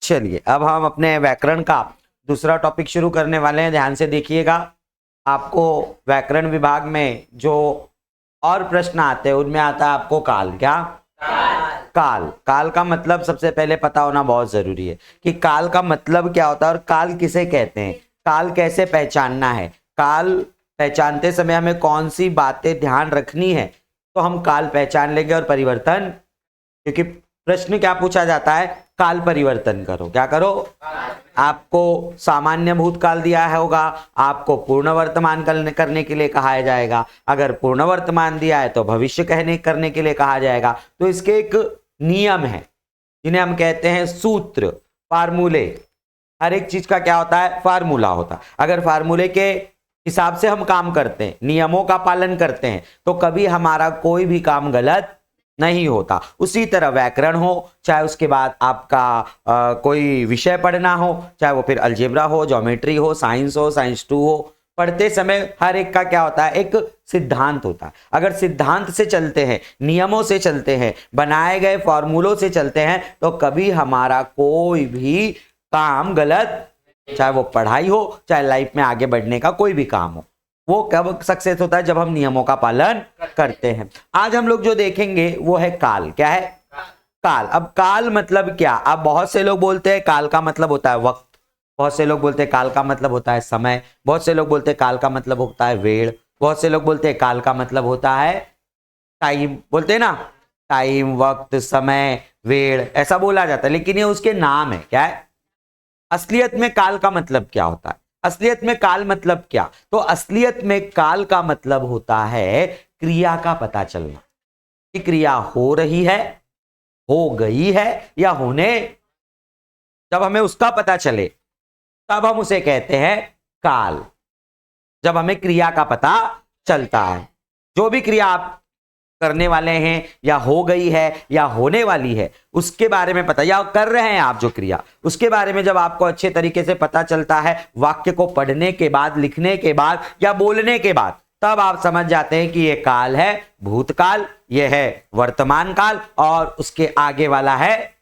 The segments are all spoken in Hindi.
चलिए अब हम अपने व्याकरण का दूसरा टॉपिक शुरू करने वाले हैं। ध्यान से देखिएगा, आपको व्याकरण विभाग में जो और प्रश्न आते हैं उनमें आता है आपको काल। क्या काल? काल का मतलब सबसे पहले पता होना बहुत जरूरी है कि काल का मतलब क्या होता है और काल किसे कहते हैं, काल कैसे पहचानना है, काल पहचानते समय हमें कौन सी बातें ध्यान रखनी है, तो हम काल पहचान लेंगे। और परिवर्तन, क्योंकि प्रश्न क्या पूछा जाता है, काल परिवर्तन करो। क्या करो? आपको सामान्य भूतकाल दिया है होगा, आपको पूर्ण वर्तमान करने के लिए कहा जाएगा। अगर पूर्ण वर्तमान दिया है तो भविष्य करने के लिए कहा जाएगा। तो इसके एक नियम है जिन्हें हम कहते हैं सूत्र, फार्मूले। हर एक चीज का क्या होता है? फार्मूला होता है। अगर फार्मूले के हिसाब से हम काम करते हैं, नियमों का पालन करते हैं, तो कभी हमारा कोई भी काम गलत नहीं होता। उसी तरह व्याकरण हो, चाहे उसके बाद आपका कोई विषय पढ़ना हो, चाहे वो फिर अलजेब्रा हो, ज्योमेट्री हो, साइंस हो, साइंस 2 हो, पढ़ते समय हर एक का क्या होता है? एक सिद्धांत होता है। अगर सिद्धांत से चलते हैं, नियमों से चलते हैं, बनाए गए फॉर्मूलों से चलते हैं, तो कभी हमारा कोई भी काम गलत, चाहे वो पढ़ाई हो, चाहे लाइफ में आगे बढ़ने का कोई भी काम हो, वो कब सक्सेस होता है? जब हम नियमों का पालन करते हैं। आज हम लोग जो देखेंगे वो है काल। क्या है? काल। अब काल मतलब क्या? अब बहुत से लोग बोलते हैं काल का मतलब होता है वक्त, बहुत से लोग बोलते हैं काल का मतलब होता है समय, बहुत से लोग बोलते हैं काल का मतलब होता है वेळ, बहुत से लोग बोलते हैं काल का मतलब होता है टाइम। बोलते हैं ना, टाइम, वक्त, समय, वेळ, ऐसा बोला जाता है, लेकिन ये उसके नाम है। क्या है? असलियत में काल का मतलब क्या होता है? असलियत में काल मतलब क्या? तो असलियत में काल का मतलब होता है क्रिया का पता चलना, कि क्रिया हो रही है, हो गई है या होने। जब हमें उसका पता चले तब हम उसे कहते हैं काल। जब हमें क्रिया का पता चलता है, जो भी क्रिया आप करने वाले हैं, या हो गई है या होने वाली है, उसके बारे में पता, या कर रहे हैं आप जो क्रिया, उसके बारे में जब आपको अच्छे तरीके से पता चलता है, वाक्य को पढ़ने के बाद, लिखने के बाद या बोलने के बाद, तब आप समझ जाते हैं कि ये काल है भूतकाल, ये है वर्तमान काल, और उसके आगे वाला है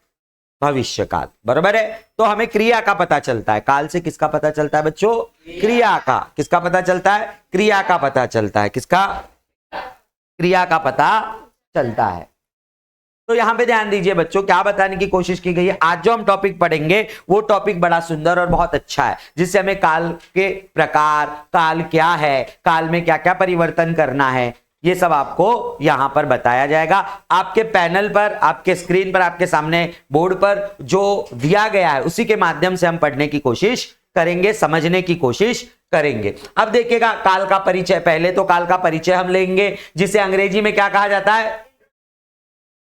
भविष्य काल। बराबर है? तो हमें क्रिया का पता चलता है। काल से किसका पता चलता है बच्चों? क्रिया का। किसका पता चलता है? क्रिया का पता चलता है। किसका? क्रिया का पता चलता है। तो यहां पे ध्यान दीजिए बच्चों, क्या बताने की कोशिश की गई है। आज जो हम टॉपिक पढ़ेंगे वो टॉपिक बड़ा सुंदर और बहुत अच्छा है, जिससे हमें काल के प्रकार, काल क्या है, काल में क्या क्या परिवर्तन करना है, ये सब आपको यहां पर बताया जाएगा। आपके पैनल पर, आपके स्क्रीन पर, आपके सामने बोर्ड पर जो दिया गया है उसी के माध्यम से हम पढ़ने की कोशिश करेंगे, समझने की कोशिश करेंगे। अब देखिएगा, काल का परिचय। पहले तो काल का परिचय हम लेंगे, जिसे अंग्रेजी में क्या कहा जाता है?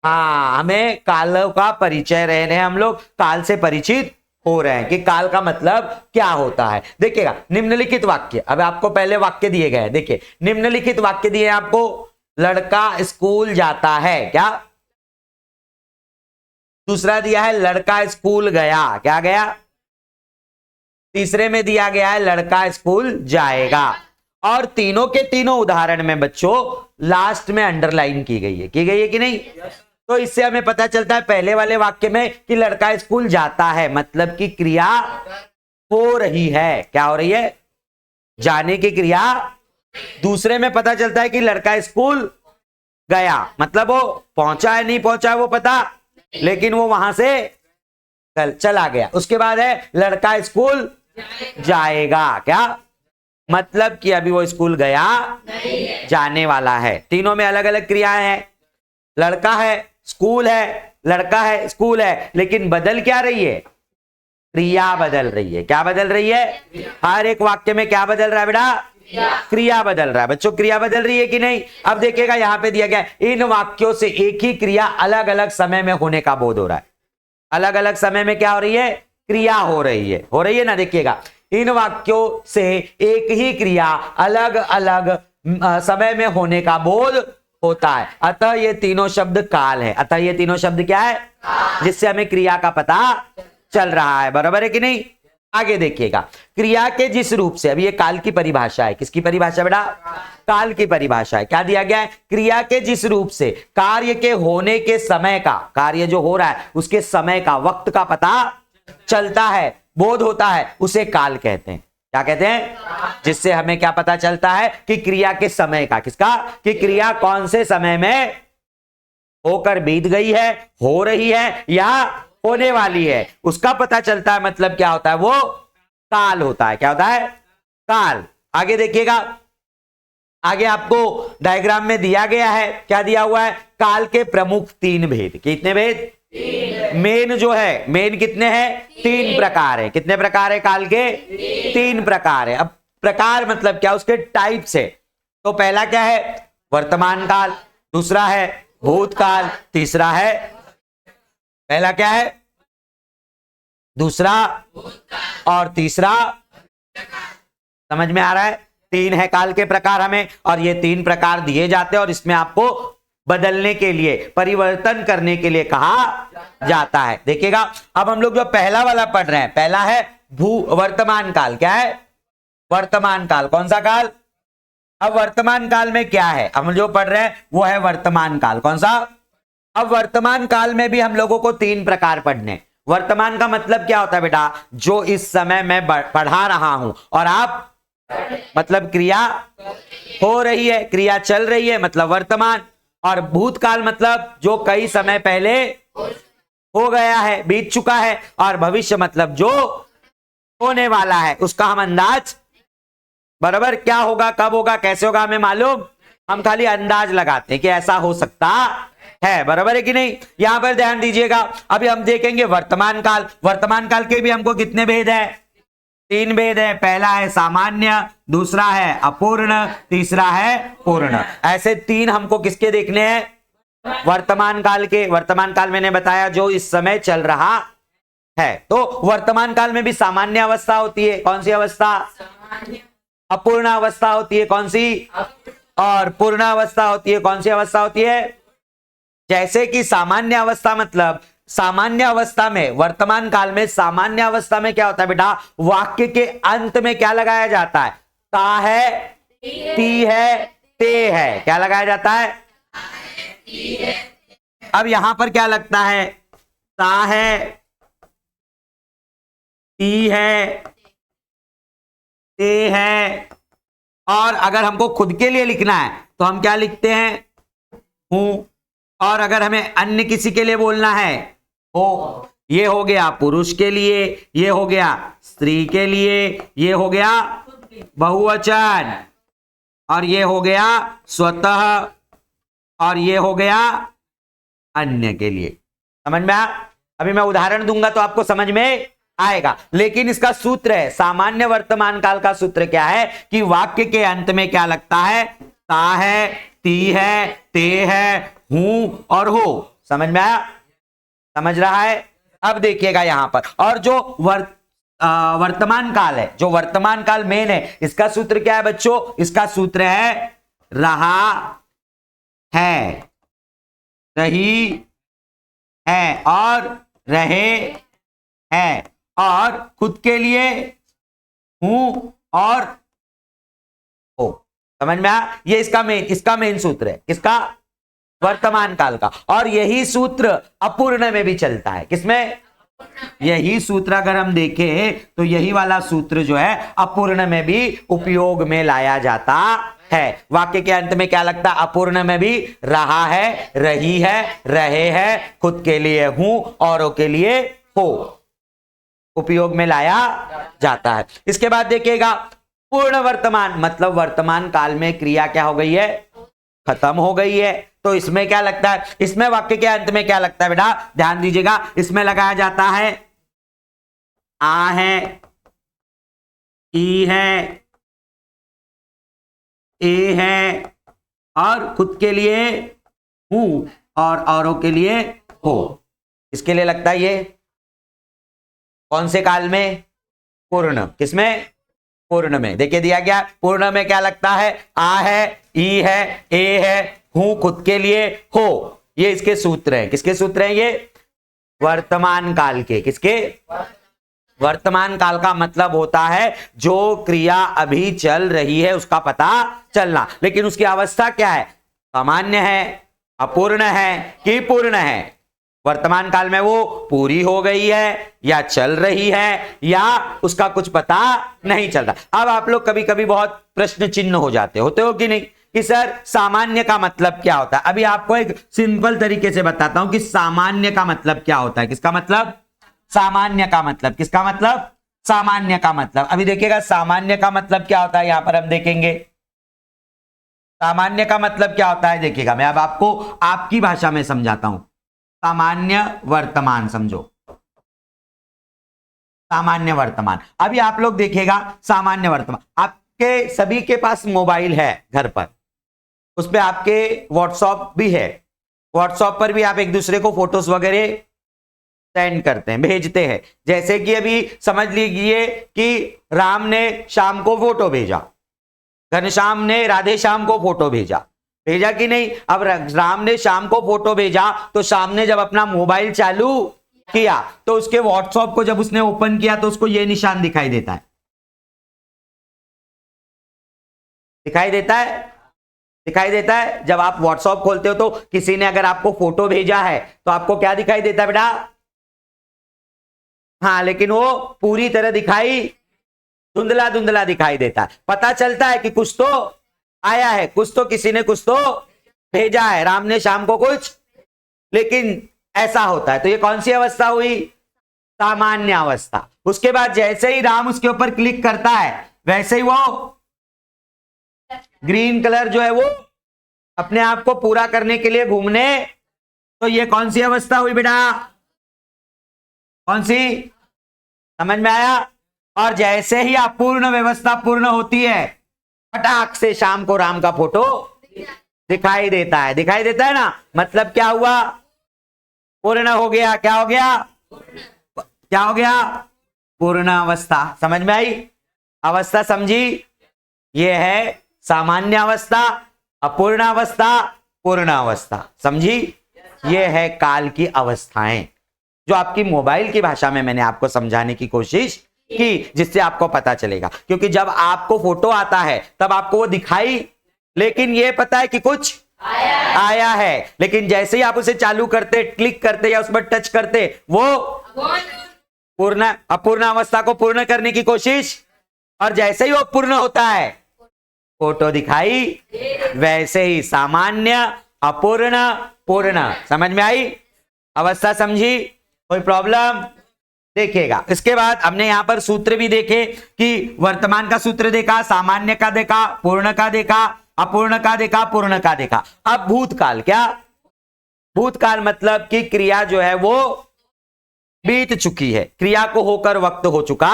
हाँ, हमें काल का परिचय रह रहे हैं, हम लोग काल से परिचित हो रहे हैं कि काल का मतलब क्या होता है। देखिएगा, निम्नलिखित वाक्य, अब आपको पहले वाक्य दिए गए हैं। देखिए, निम्नलिखित वाक्य दिए आपको, लड़का स्कूल जाता है। क्या? दूसरा दिया है लड़का स्कूल गया। क्या गया? तीसरे में दिया गया है लड़का स्कूल जाएगा। और तीनों के तीनों उदाहरण में बच्चों लास्ट में अंडरलाइन की गई है। की गई है कि नहीं? तो इससे हमें पता चलता है पहले वाले वाक्य में कि लड़का स्कूल जाता है, मतलब कि क्रिया हो रही है। क्या हो रही है? जाने की क्रिया। दूसरे में पता चलता है कि लड़का स्कूल गया, मतलब वो पहुंचा है, नहीं पहुंचा है वो पता, लेकिन वो वहां से चला गया। उसके बाद है लड़का स्कूल जाएगा। क्या मतलब? कि अभी वो स्कूल गया नहीं, जाने वाला है। तीनों में अलग अलग क्रियाएं हैं। लड़का है, स्कूल है, लड़का है, स्कूल है, लेकिन बदल क्या रही है? क्रिया बदल रही है। क्या बदल रही है? हर एक वाक्य में क्या बदल रहा है बेटा? क्रिया बदल रहा है। बच्चों, क्रिया बदल रही है कि नहीं? अब देखिएगा, यहां पे दिया गया है, इन वाक्यों से एक ही क्रिया अलग अलग समय में होने का बोध हो रहा है। अलग अलग समय में क्या हो रही है? क्रिया हो रही है। हो रही है ना? देखिएगा, इन वाक्यों से एक ही क्रिया अलग अलग समय में होने का बोध होता है। अतः ये तीनों शब्द काल है। अतः ये तीनों शब्द क्या है? जिससे हमें क्रिया का पता चल रहा है। बराबर है कि नहीं? आगे देखिएगा, क्रिया के जिस रूप से, अभी ये काल की परिभाषा है। किसकी परिभाषा बेटा? काल की परिभाषा है। क्या दिया गया है? क्रिया के जिस रूप से कार्य के होने के समय का, कार्य जो हो रहा है उसके समय का, वक्त का पता चलता है, बोध होता है, उसे काल कहते हैं। क्या कहते हैं? जिससे हमें क्या पता चलता है कि क्रिया के समय का, किसका, कि क्रिया कौन से समय में होकर बीत गई है, हो रही है या होने वाली है, उसका पता चलता है। मतलब क्या होता है? वो काल होता है। क्या होता है? काल। आगे देखिएगा, आगे आपको डायग्राम में दिया गया है, क्या दिया हुआ है? काल के प्रमुख 3 भेद। कितने भेद? मेन जो है, मेन कितने हैं? 3 प्रकार है। कितने प्रकार है काल के? 3 प्रकार है। अब प्रकार मतलब क्या? उसके टाइप से। तो पहला क्या है? वर्तमान काल, दूसरा है भूतकाल, तीसरा है, पहला क्या है? दूसरा और तीसरा। समझ में आ रहा है? 3 है काल के प्रकार हमें, और ये 3 प्रकार दिए जाते हैं और इसमें आपको बदलने के लिए, परिवर्तन करने के लिए कहा जाता है। देखिएगा, अब हम लोग जो पहला वाला पढ़ रहे हैं, पहला है वर्तमान काल। क्या है? वर्तमान काल। कौन सा काल? अब वर्तमान काल में क्या है? हम जो पढ़ रहे हैं वो है वर्तमान काल। कौन सा? अब वर्तमान काल में भी हम लोगों को 3 प्रकार पढ़ने। वर्तमान का मतलब क्या होता है बेटा? जो इस समय मैं पढ़ा रहा हूं और आप, मतलब क्रिया हो रही है, क्रिया चल रही है, मतलब वर्तमान। और भूतकाल मतलब जो कई समय पहले हो गया है, बीत चुका है। और भविष्य मतलब जो होने वाला है, उसका हम अंदाज, बराबर, क्या होगा, कब होगा, कैसे होगा, हमें मालूम, हम खाली अंदाज लगाते हैं कि ऐसा हो सकता है। बराबर है कि नहीं? यहां पर ध्यान दीजिएगा। अभी हम देखेंगे वर्तमान काल। वर्तमान काल के भी हमको कितने भेद है? 3 भेद है। पहला है सामान्य, दूसरा है अपूर्ण, तीसरा है पूर्ण। ऐसे 3 हमको किसके देखने हैं? वर्तमान काल के। वर्तमान काल मैंने बताया जो इस समय चल रहा है। तो वर्तमान काल में भी सामान्य अवस्था होती है। कौन सी अवस्था? अपूर्ण अवस्था होती है। कौन सी? और पूर्ण अवस्था होती है। कौन सी अवस्था होती है? जैसे कि सामान्य अवस्था मतलब, सामान्य अवस्था में, वर्तमान काल में सामान्य अवस्था में क्या होता है बेटा? वाक्य के अंत में क्या लगाया जाता है? ता है, ती है, ते है। क्या लगाया जाता है? अब यहां पर क्या लगता है? ता है, ती है, ते है। और अगर हमको खुद के लिए लिखना है तो हम क्या लिखते हैं? हूं। और अगर हमें अन्य किसी के लिए बोलना है, हो। ये हो गया पुरुष के लिए, ये हो गया स्त्री के लिए, ये हो गया बहुवचन, और ये हो गया स्वतः, और ये हो गया अन्य के लिए। समझ में आया? अभी मैं उदाहरण दूंगा तो आपको समझ में आएगा। लेकिन इसका सूत्र है, सामान्य वर्तमान काल का सूत्र क्या है? कि वाक्य के अंत में क्या लगता है? ता है, ती है, ते है, हूं और हो। समझ में आया? समझ रहा है? अब देखिएगा यहां पर, और जो वर्तमान काल है, जो वर्तमान काल मेन है, इसका सूत्र क्या है बच्चों? इसका सूत्र है रहा है, रही है और रहे हैं, और खुद के लिए हूं और हो। समझ में आया? ये इसका मेन सूत्र है। किसका? वर्तमान काल का। और यही सूत्र अपूर्ण में भी चलता है। किसमें? यही सूत्र अगर हम देखें तो यही वाला सूत्र जो है अपूर्ण में भी उपयोग में लाया जाता है। वाक्य के अंत में क्या लगता है? अपूर्ण में भी रहा है, रही है, रहे हैं, खुद के लिए हूं, औरों के लिए हो, उपयोग में लाया जाता है। इसके बाद देखिएगा पूर्ण वर्तमान, मतलब वर्तमान काल में क्रिया क्या हो गई है? खत्म हो गई है। तो इसमें क्या लगता है? इसमें वाक्य के अंत में क्या लगता है बेटा? ध्यान दीजिएगा, इसमें लगाया जाता है आ है, ई है, ए है, और खुद के लिए हूं और औरों के लिए हो। इसके लिए लगता है ये कौन से काल में? पूर्ण। किसमें? पूर्ण में। देखिए दिया गया, पूर्ण में क्या लगता है? आ है, ई है, ए है, हूं, खुद के लिए, हो। ये इसके सूत्र हैं। किसके सूत्र हैं ये? वर्तमान काल के। किसके? वर्तमान काल का मतलब होता है जो क्रिया अभी चल रही है उसका पता चलना। लेकिन उसकी अवस्था क्या है? सामान्य है, अपूर्ण है कि पूर्ण है? वर्तमान काल में वो पूरी हो गई है या चल रही है या उसका कुछ पता नहीं चल रहा। अब आप लोग कभी कभी बहुत प्रश्न चिन्ह होते हो कि नहीं, कि सर सामान्य का मतलब क्या होता है। अभी आपको एक सिंपल तरीके से बताता हूं कि सामान्य का मतलब क्या होता है। किसका मतलब? सामान्य का मतलब। किसका मतलब? सामान्य का मतलब। अभी देखिएगा सामान्य का मतलब क्या होता है, यहां पर हम देखेंगे सामान्य का मतलब क्या होता है। देखिएगा मैं अब आपको आपकी भाषा में समझाता हूं। सामान्य वर्तमान समझो, सामान्य वर्तमान। अभी आप लोग देखिएगा सामान्य वर्तमान, आपके सभी के पास मोबाइल है घर पर, उस पर आपके व्हाट्सएप भी है। व्हाट्सएप पर भी आप एक दूसरे को फोटोज वगैरह सेंड करते हैं, भेजते हैं। जैसे कि अभी समझ लीजिए कि राम ने शाम को फोटो भेजा, घनश्याम ने राधे श्याम को फोटो भेजा, भेजा कि नहीं। अब राम ने शाम को फोटो भेजा तो शाम ने जब अपना मोबाइल चालू किया तो उसके व्हाट्सएप को जब उसने ओपन किया तो उसको यह निशान दिखाई देता है, दिखाई देता है, दिखाई देता है। जब आप व्हाट्सएप खोलते हो तो किसी ने अगर आपको फोटो भेजा है तो आपको क्या दिखाई देता है बेटा? हाँ, लेकिन वो पूरी तरह दिखाई, धुंधला धुंधला दिखाई देता है। पता चलता है कि कुछ तो आया है, कुछ तो किसी ने कुछ तो भेजा है, राम ने शाम को कुछ, लेकिन ऐसा होता है। तो ये कौन सी अवस्था हुई? सामान्य अवस्था। उसके बाद जैसे ही राम उसके ऊपर क्लिक करता है वैसे ही वो ग्रीन कलर जो है वो अपने आप को पूरा करने के लिए घूमने, तो ये कौन सी अवस्था हुई बेटा? कौन सी? समझ में आया? और जैसे ही अपूर्ण व्यवस्था पूर्ण होती है फटाक से शाम को राम का फोटो दिखाई देता है, दिखाई देता है ना। मतलब क्या हुआ? पूर्ण हो गया। क्या हो गया? क्या हो गया? पूर्ण अवस्था। समझ में आई? अवस्था समझी? ये है सामान्य अवस्था, अपूर्ण अवस्था, पूर्ण अवस्था। समझी? ये है काल की अवस्थाएं जो आपकी मोबाइल की भाषा में मैंने आपको समझाने की कोशिश की, जिससे आपको पता चलेगा। क्योंकि जब आपको फोटो आता है तब आपको वो दिखाई, लेकिन ये पता है कि कुछ आया है, लेकिन जैसे ही आप उसे चालू करते, क्लिक करते या उस पर टच करते, वो पूर्ण अपूर्ण अवस्था को पूर्ण करने की कोशिश, और जैसे ही वो पूर्ण होता है फोटो दिखाई, वैसे ही सामान्य, अपूर्ण, पूर्ण। समझ में आई? अवस्था समझी? कोई प्रॉब्लम? देखिएगा इसके बाद हमने यहां पर सूत्र भी देखे कि वर्तमान का सूत्र देखा, सामान्य का देखा, पूर्ण का देखा, अपूर्ण का देखा, पूर्ण का देखा। अब भूतकाल। क्या भूतकाल? मतलब कि क्रिया जो है वो बीत चुकी है, क्रिया को होकर वक्त हो चुका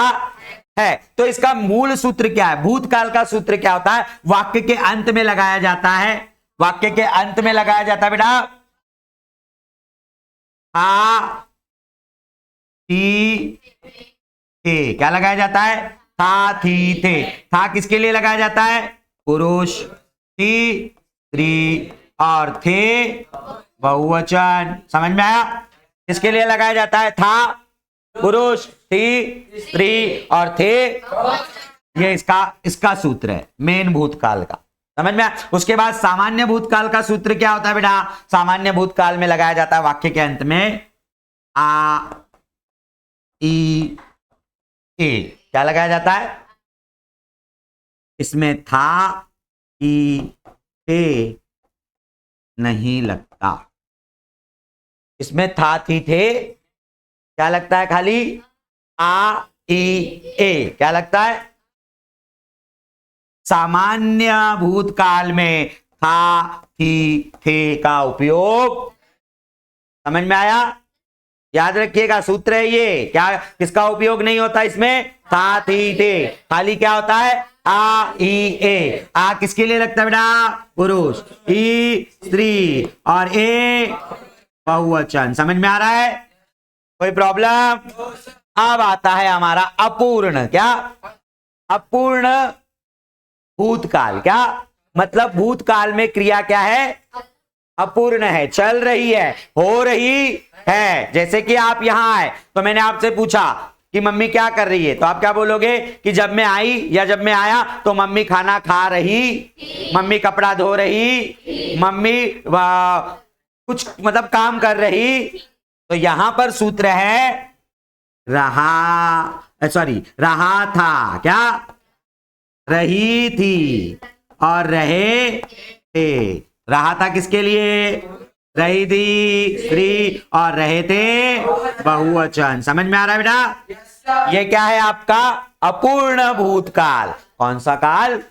है। तो इसका मूल सूत्र क्या है? भूतकाल का सूत्र क्या होता है? वाक्य के अंत में लगाया जाता है, वाक्य के अंत में लगाया जाता है बेटा था थी थे। क्या लगाया जाता है? था थी थे। था किसके लिए लगाया जाता है? पुरुष, थी स्त्री और थे बहुवचन। समझ में आया? किसके लिए लगाया जाता है? था पुरुष, थी स्त्री और थे, ये इसका सूत्र है मेन भूतकाल का। समझ में आया? उसके बाद सामान्य भूतकाल का सूत्र क्या होता है बेटा? सामान्य भूतकाल में लगाया जाता है वाक्य के अंत में आ ई ए। क्या लगाया जाता है? इसमें था ई थे नहीं लगता, इसमें था थी थे क्या लगता है? खाली आ ई ए। क्या लगता है? सामान्य भूतकाल में था थी थे का उपयोग। समझ में आया? याद रखिएगा सूत्र है ये। क्या किसका उपयोग नहीं होता इसमें? था थी थे। खाली क्या होता है? आ ई ए। आ किसके लिए लगता है बेटा? पुरुष, ई स्त्री और ए बहुवचन। समझ में आ रहा है? कोई प्रॉब्लम? अब आता है हमारा अपूर्ण। क्या? अपूर्ण भूतकाल। क्या मतलब? भूतकाल में क्रिया क्या है? अपूर्ण है, चल रही है, हो रही है। जैसे कि आप यहां आए तो मैंने आपसे पूछा कि मम्मी क्या कर रही है, तो आप क्या बोलोगे कि जब मैं आई या जब मैं आया तो मम्मी खाना खा रही, मम्मी कपड़ा धो रही, मम्मी कुछ मतलब काम कर रही तो यहां पर सूत्र है रहा था, क्या रही थी और रहे थे। रहा था किसके लिए? रही थी स्त्री और रहे थे बहुवचन। समझ में आ रहा है बेटा? ये क्या है आपका? अपूर्ण भूतकाल। कौन सा काल?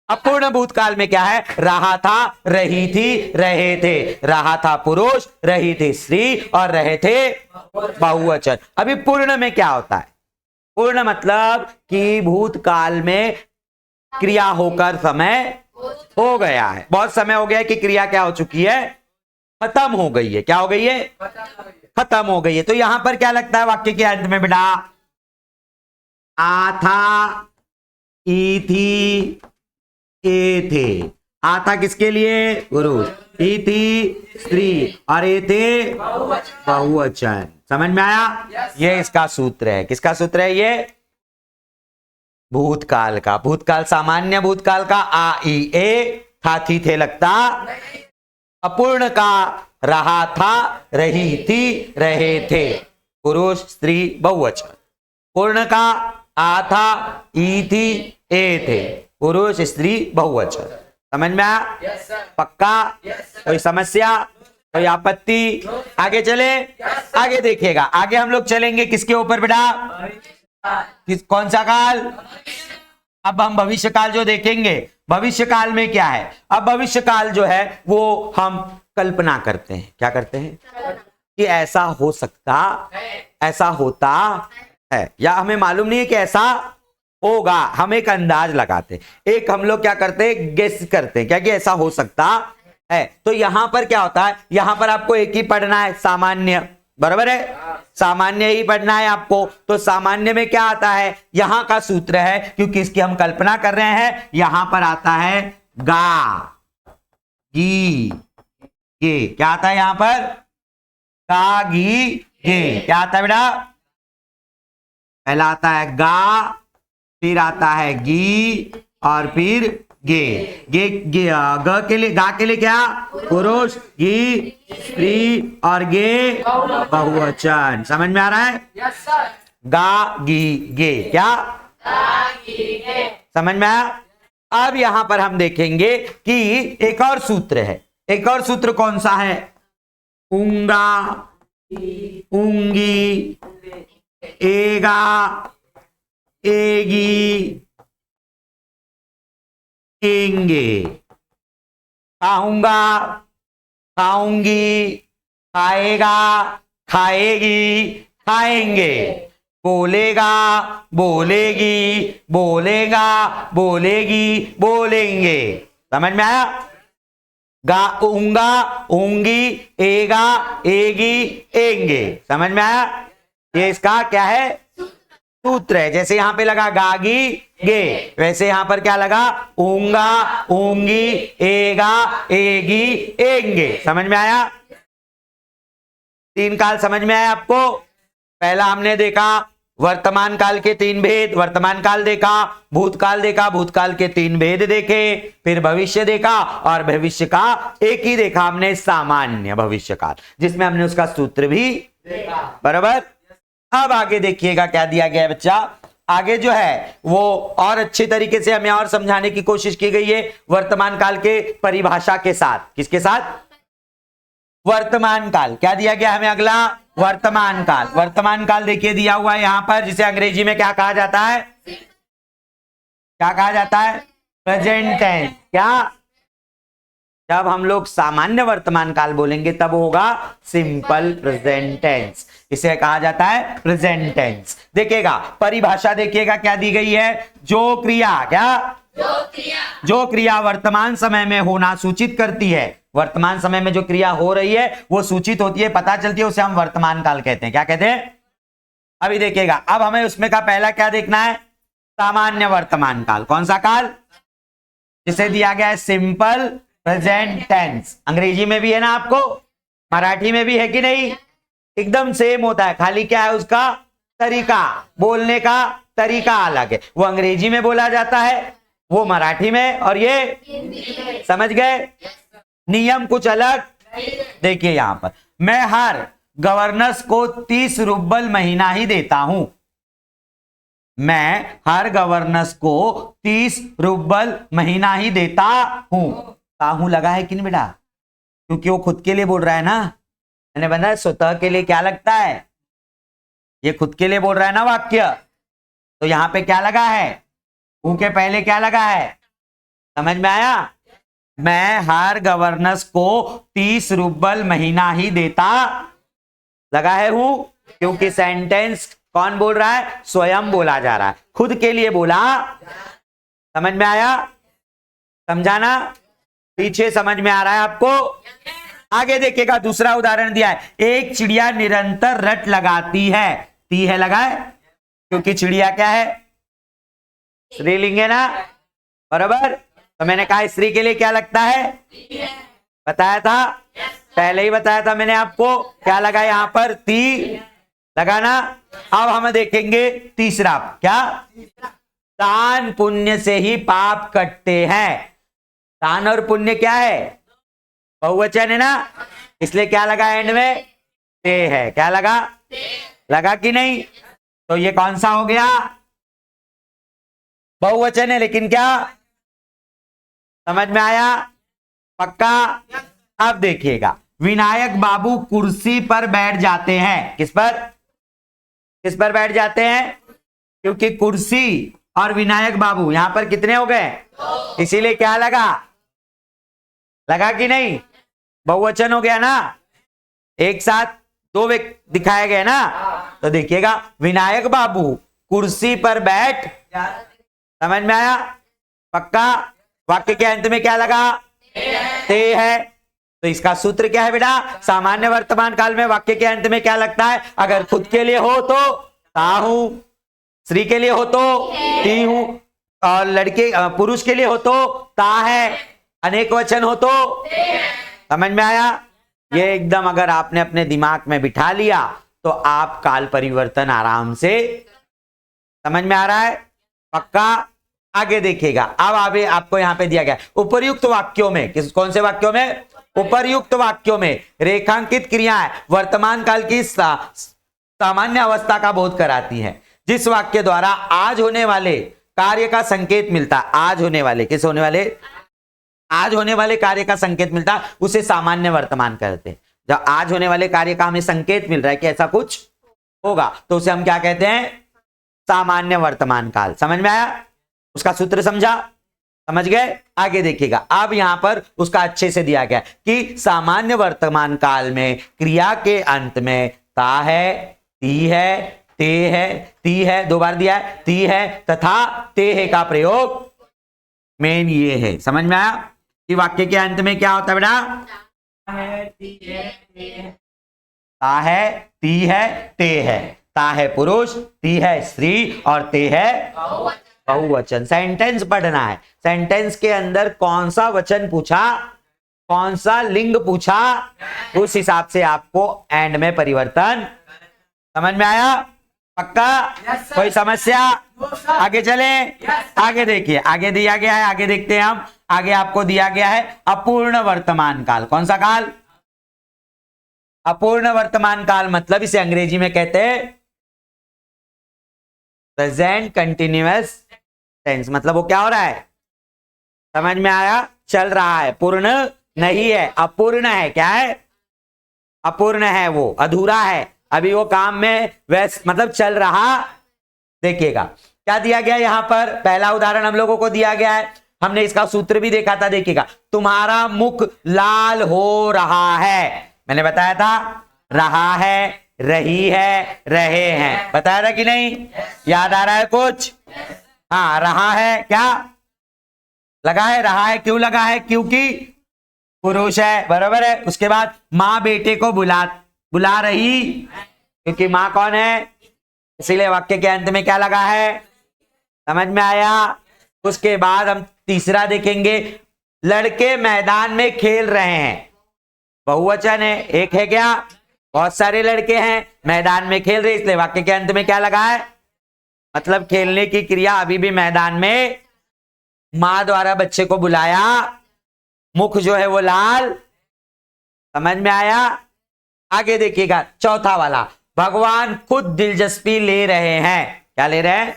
अपूर्ण भूतकाल में क्या है? रहा था, रही थी, रहे थे। रहा था पुरुष, रही थी स्त्री और रहे थे बहुवचन। अभी पूर्ण में क्या होता है? पूर्ण मतलब कि भूतकाल में क्रिया होकर समय हो गया है, बहुत समय हो गया है कि क्रिया क्या हो चुकी है? खत्म हो गई है। क्या हो गई है? खत्म हो गई है। तो यहां पर क्या लगता है वाक्य के अंत में बेटा? आ था, ई थी, ए थे। आ था किसके लिए? पुरुष। ई थी स्त्री और ए थे बहुवचन। समझ में आया? ये इसका सूत्र है। किसका सूत्र है ये? भूतकाल का। भूतकाल सामान्य भूतकाल का आ ई ए, था थी थे लगता। अपूर्ण का रहा था, रही थी, रहे थे, पुरुष स्त्री बहुवचन। पूर्ण का आ था, ई थी, ए थे, पुरुष स्त्री बहुवचन। समझ में आया? पक्का? कोई समस्या, कोई आपत्ति? आगे चले? आगे देखिएगा। आगे हम लोग चलेंगे किसके ऊपर बेटा? कौन सा काल? अब हम भविष्य काल जो देखेंगे। भविष्य काल में क्या है? अब भविष्य काल जो है वो हम कल्पना करते हैं। क्या करते हैं? कि ऐसा हो सकता, ऐसा होता है, या हमें मालूम नहीं है कि ऐसा होगा, हम एक अंदाज लगाते हैं। एक हम लोग क्या करते हैं? गेस करते हैं क्या कि ऐसा हो सकता है। तो यहां पर क्या होता है? यहां पर आपको एक ही पढ़ना है, सामान्य। बराबर है? सामान्य ही पढ़ना है आपको। तो सामान्य में क्या आता है? यहां का सूत्र है, क्योंकि इसकी हम कल्पना कर रहे हैं। यहां पर आता है गा, गी, गे। क्या आता है यहां पर? गा, गी, गे। क्या आता है बेटा? पहला आता है गा, फिर आता है गी और फिर गे। गे, गे ग के लिए, गा के लिए क्या? पुरुष, गी स्त्री और गे बहुवचन। समझ में आ रहा है? Yes sir. गा, गी, गे। क्या? समझ में आया? अब यहां पर हम देखेंगे कि एक और सूत्र है। एक और सूत्र कौन सा है? ऊंगा, ऊंगी, एगा, एगी, एंगे। खाऊंगा, खाऊंगी, खाएगा, खाएगी, खाएंगे। बोलेगा, बोलेगी, बोलेगा, बोलेगी, बोलेंगे। समझ में आया? गा, ऊंगा, ऊंगी, एगा, एगी, एंगे। समझ में आया? ये इसका क्या है? सूत्र है। जैसे यहां पे लगा गागी, गे, वैसे यहां पर क्या लगा? ऊंगा, ऊंगी, एगा, एगी, एंगे। समझ में आया? तीन काल समझ में आया आपको? पहला हमने देखा वर्तमान काल के तीन भेद, वर्तमान काल देखा, भूतकाल देखा, भूतकाल के तीन भेद देखे, फिर भविष्य देखा और भविष्य का एक ही देखा हमने, सामान्य भविष्य काल, जिसमें हमने उसका सूत्र भी देखा। बराबर? अब आगे देखिएगा क्या दिया गया है बच्चा। आगे जो है वो और अच्छे तरीके से हमें और समझाने की कोशिश की गई है वर्तमान काल के परिभाषा के साथ। किसके साथ? वर्तमान काल। क्या दिया गया हमें अगला? वर्तमान काल। वर्तमान काल देखिए दिया हुआ है यहां पर, जिसे अंग्रेजी में क्या कहा जाता है? क्या कहा जाता है? Present tense. क्या? जब हम लोग सामान्य वर्तमान काल बोलेंगे तब होगा सिंपल प्रेजेंट टेंस। इसे कहा जाता है प्रेजेंट टेंस। देखिएगा परिभाषा, देखिएगा क्या दी गई है। जो क्रिया, क्या? जो क्रिया वर्तमान समय में होना सूचित करती है, वर्तमान समय में जो क्रिया हो रही है वो सूचित होती है, पता चलती है, उसे हम वर्तमान काल कहते हैं। क्या कहते हैं? अभी देखिएगा, अब हमें उसमें का पहला क्या देखना है? सामान्य वर्तमान काल। कौन सा काल? जिसे दिया गया है सिंपल प्रेजेंट टेंस। अंग्रेजी में भी है ना आपको, मराठी में भी है कि नहीं? एकदम सेम होता है, खाली क्या है उसका तरीका, बोलने का तरीका अलग है। वो अंग्रेजी में बोला जाता है, वो मराठी में, और ये समझ गए? नियम कुछ अलग। देखिए यहां पर मैं हर, गवर्नर्स को 30 रूबल महीना ही देता हूं। मैं हर गवर्नर्स को 30 रूबल महीना ही देता हूं। ताहू लगा है कि नहीं बेटा? क्योंकि वो खुद के लिए बोल रहा है ना। मैंने बताया स्वतः के लिए क्या लगता है, ये खुद के लिए बोल रहा है ना वाक्य, तो यहां पे क्या लगा है? हूं के पहले क्या लगा है? समझ में आया? मैं हर गवर्नर्स को 30 रूबल महीना ही देता, लगा है हूं, क्योंकि सेंटेंस कौन बोल रहा है? स्वयं बोला जा रहा है, खुद के लिए बोला। समझ में आया? समझाना? पीछे समझ में आ रहा है आपको? आगे देखिएगा, दूसरा उदाहरण दिया है। एक चिड़िया निरंतर रट लगाती है। ती है लगा है क्योंकि चिड़िया क्या है? स्त्रीलिंग है ना, बराबर। तो मैंने कहा स्त्री के लिए क्या लगता है? बताया था, पहले ही बताया था मैंने आपको। क्या लगा यहां पर? ती लगा ना। अब हम देखेंगे तीसरा, क्या? दान पुण्य से ही पाप कटते हैं। दान और पुण्य क्या है? बहुवचन है ना, इसलिए क्या लगा एंड में? ते है। क्या लगा? लगा कि नहीं? तो ये कौन सा हो गया? बहुवचन है, लेकिन क्या? समझ में आया? पक्का? अब देखिएगा, विनायक बाबू कुर्सी पर बैठ जाते हैं। किस पर? किस पर बैठ जाते हैं? क्योंकि कुर्सी और विनायक बाबू यहां पर कितने हो गए? इसीलिए क्या लगा? लगा कि नहीं? बहुवचन हो गया ना, एक साथ दो व्यक्ति दिखाए गए ना। तो देखिएगा, विनायक बाबू कुर्सी पर बैठ, समझ में आया? पक्का? वाक्य के अंत में क्या लगा? ते है। तो इसका सूत्र क्या है बेटा? सामान्य वर्तमान काल में वाक्य के अंत में क्या लगता है? अगर खुद के लिए हो तो ता हूं, स्त्री के लिए हो तो ती हूं, और लड़के पुरुष के लिए हो तो ता है, अनेक वचन हो तो। समझ में आया? ये एकदम अगर आपने अपने दिमाग में बिठा लिया तो आप काल परिवर्तन आराम से, समझ में आ रहा है? पक्का? आगे देखिएगा, अब आगे आपको यहां पे दिया गया उपर्युक्त वाक्यों में, कौन से वाक्यों में? उपर्युक्त वाक्यों में रेखांकित क्रियाएं वर्तमान काल की सामान्य अवस्था का बोध कराती है। जिस वाक्य द्वारा आज होने वाले कार्य का संकेत मिलता, आज होने वाले, किस होने वाले? आज होने वाले कार्य का संकेत मिलता, उसे सामान्य वर्तमान कहते हैं। जब आज होने वाले कार्य का हमें संकेत मिल रहा है कि ऐसा कुछ होगा, तो उसे हम क्या कहते हैं? सामान्य वर्तमान काल। समझ में आया? उसका सूत्र समझा? समझ गए? आगे देखिएगा, अब यहां पर उसका अच्छे से दिया गया कि सामान्य वर्तमान काल में क्रिया के अंत में ता है, ती है, ते है, ती है, दो बार दिया है, ती है तथा ते है का प्रयोग मेन ये है। समझ में आया कि वाक्य के अंत में क्या होता है बेटा? ता है, ती है, ते है। ता है पुरुष, ती है स्त्री और ते है बहुवचन। सेंटेंस पढ़ना है, सेंटेंस के अंदर कौन सा वचन पूछा, कौन सा लिंग पूछा, उस हिसाब से आपको एंड में परिवर्तन। समझ में आया? पक्का? कोई समस्या? आगे चले? आगे देखिए, आगे दिया गया है, आगे देखते हैं हम। आगे आपको दिया गया है अपूर्ण वर्तमान काल। कौन सा काल? अपूर्ण वर्तमान काल मतलब इसे अंग्रेजी में कहते हैं प्रेजेंट कंटिन्यूअस टेंस। मतलब वो क्या हो रहा है? समझ में आया? चल रहा है, पूर्ण नहीं है, अपूर्ण है। क्या है? अपूर्ण है, वो अधूरा है, अभी वो काम में वैसे मतलब चल रहा। देखिएगा क्या दिया गया यहां पर, पहला उदाहरण हम लोगों को दिया गया है, हमने इसका सूत्र भी देखा था। देखिएगा, तुम्हारा मुख लाल हो रहा है। मैंने बताया था, रहा है, रही है, रहे हैं, बताया था कि नहीं? याद आ रहा है कुछ? हाँ, रहा है, क्या लगा है? रहा है क्यों लगा है? क्योंकि पुरुष है, बराबर है। उसके बाद माँ बेटे को बुला रही, क्योंकि माँ कौन है, इसीलिए वाक्य के अंत में क्या लगा है? समझ में आया? उसके बाद हम तीसरा देखेंगे, लड़के मैदान में खेल रहे हैं। बहुवचन है, एक है क्या? बहुत सारे लड़के हैं मैदान में खेल रहे, इसलिए वाक्य के अंत में क्या लगा है? मतलब खेलने की क्रिया अभी भी मैदान में, मां द्वारा बच्चे को बुलाया, मुख जो है वो लाल। समझ में आया? आगे देखिएगा चौथा वाला, भगवान खुद दिलचस्पी ले रहे हैं। क्या ले रहे हैं?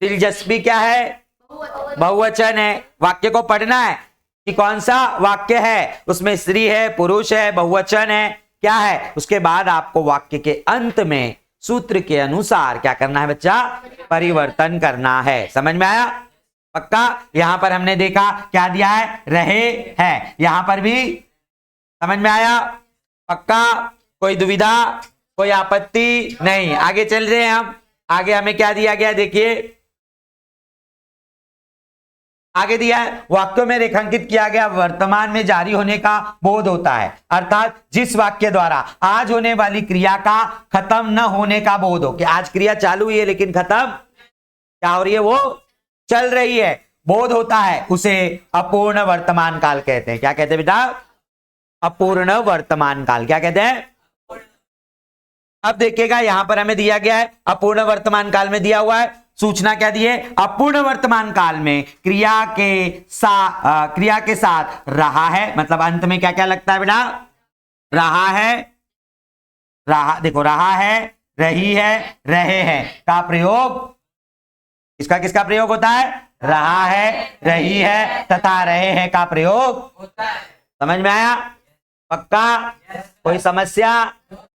दिलचस्पी क्या है? बहुवचन है। वाक्य को पढ़ना है कि कौन सा वाक्य है, उसमें स्त्री है, पुरुष है, बहुवचन है, क्या है। उसके बाद आपको वाक्य के अंत में सूत्र के अनुसार क्या करना है बच्चा? परिवर्तन करना है। समझ में आया? पक्का? यहां पर हमने देखा क्या दिया है? रहे हैं। यहां पर भी समझ में आया? पक्का? कोई दुविधा, कोई आपत्ति नहीं? आगे चल रहे हैं हम। आगे हमें क्या दिया गया देखिए, आगे दिया है वाक्यों में रेखांकित किया गया वर्तमान में जारी होने का बोध होता है, अर्थात जिस वाक्य द्वारा आज होने वाली क्रिया का खत्म न होने का बोध हो, कि आज क्रिया चालू हुई है लेकिन खत्म क्या हो रही है? वो चल रही है, बोध होता है, उसे अपूर्ण वर्तमान काल कहते हैं। क्या कहते हैं बेटा? अपूर्ण वर्तमान काल। क्या कहते हैं? अब देखिएगा यहां पर हमें दिया गया है अपूर्ण वर्तमान काल में दिया हुआ है सूचना क्या दी है? अपूर्ण वर्तमान काल में क्रिया के साथ रहा है, मतलब अंत में क्या क्या लगता है बेटा? रहा है, रहा, देखो रहा है, रही है, रहे हैं का प्रयोग, इसका किसका प्रयोग होता है? रहा है, रही है तथा रहे हैं का प्रयोग होता है। समझ में आया? पक्का? कोई समस्या,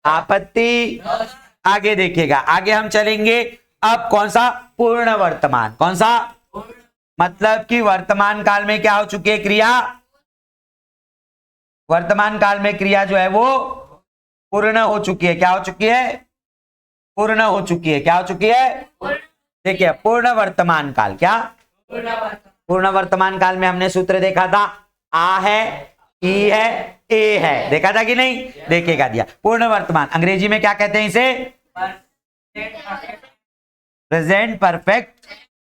आपत्ति? आगे देखिएगा, आगे हम चलेंगे। अब कौन सा? पूर्ण वर्तमान। कौन सा? मतलब कि वर्तमान काल में क्या हो चुकी है क्रिया? वर्तमान काल में क्रिया जो है वो पूर्ण हो चुकी है। क्या हो चुकी है? पूर्ण हो चुकी है। क्या हो चुकी है? देखिए पूर्ण वर्तमान काल। क्या? पूर्ण वर्तमान काल में हमने सूत्र देखा था, आ है, ई है, ए है। देखा था कि नहीं? देखिएगा दिया पूर्ण वर्तमान, अंग्रेजी में क्या कहते हैं इसे? Present perfect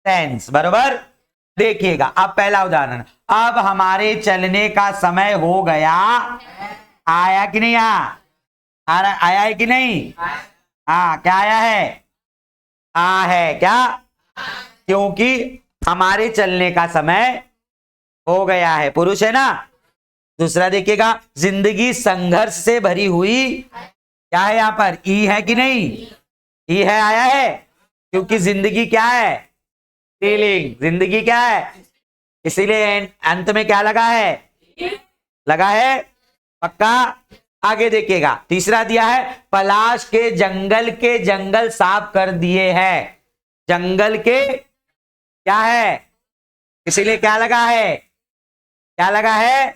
tense. बरोबर? देखिएगा अब पहला उदाहरण, अब हमारे चलने का समय हो गया। आया कि नहीं? आया है कि नहीं? हाँ, क्या आया है? आ है। क्या? क्योंकि हमारे चलने का समय हो गया है, पुरुष है ना। दूसरा देखिएगा, जिंदगी संघर्ष से भरी हुई। क्या है यहां पर? ई है कि नहीं? ई है, आया है, क्योंकि जिंदगी क्या है? फीलिंग। जिंदगी क्या है? इसीलिए अंत में क्या लगा है? लगा है। पक्का? आगे देखिएगा, तीसरा दिया है, पलाश के जंगल साफ कर दिए हैं। जंगल के क्या है? इसीलिए क्या लगा है? क्या लगा है?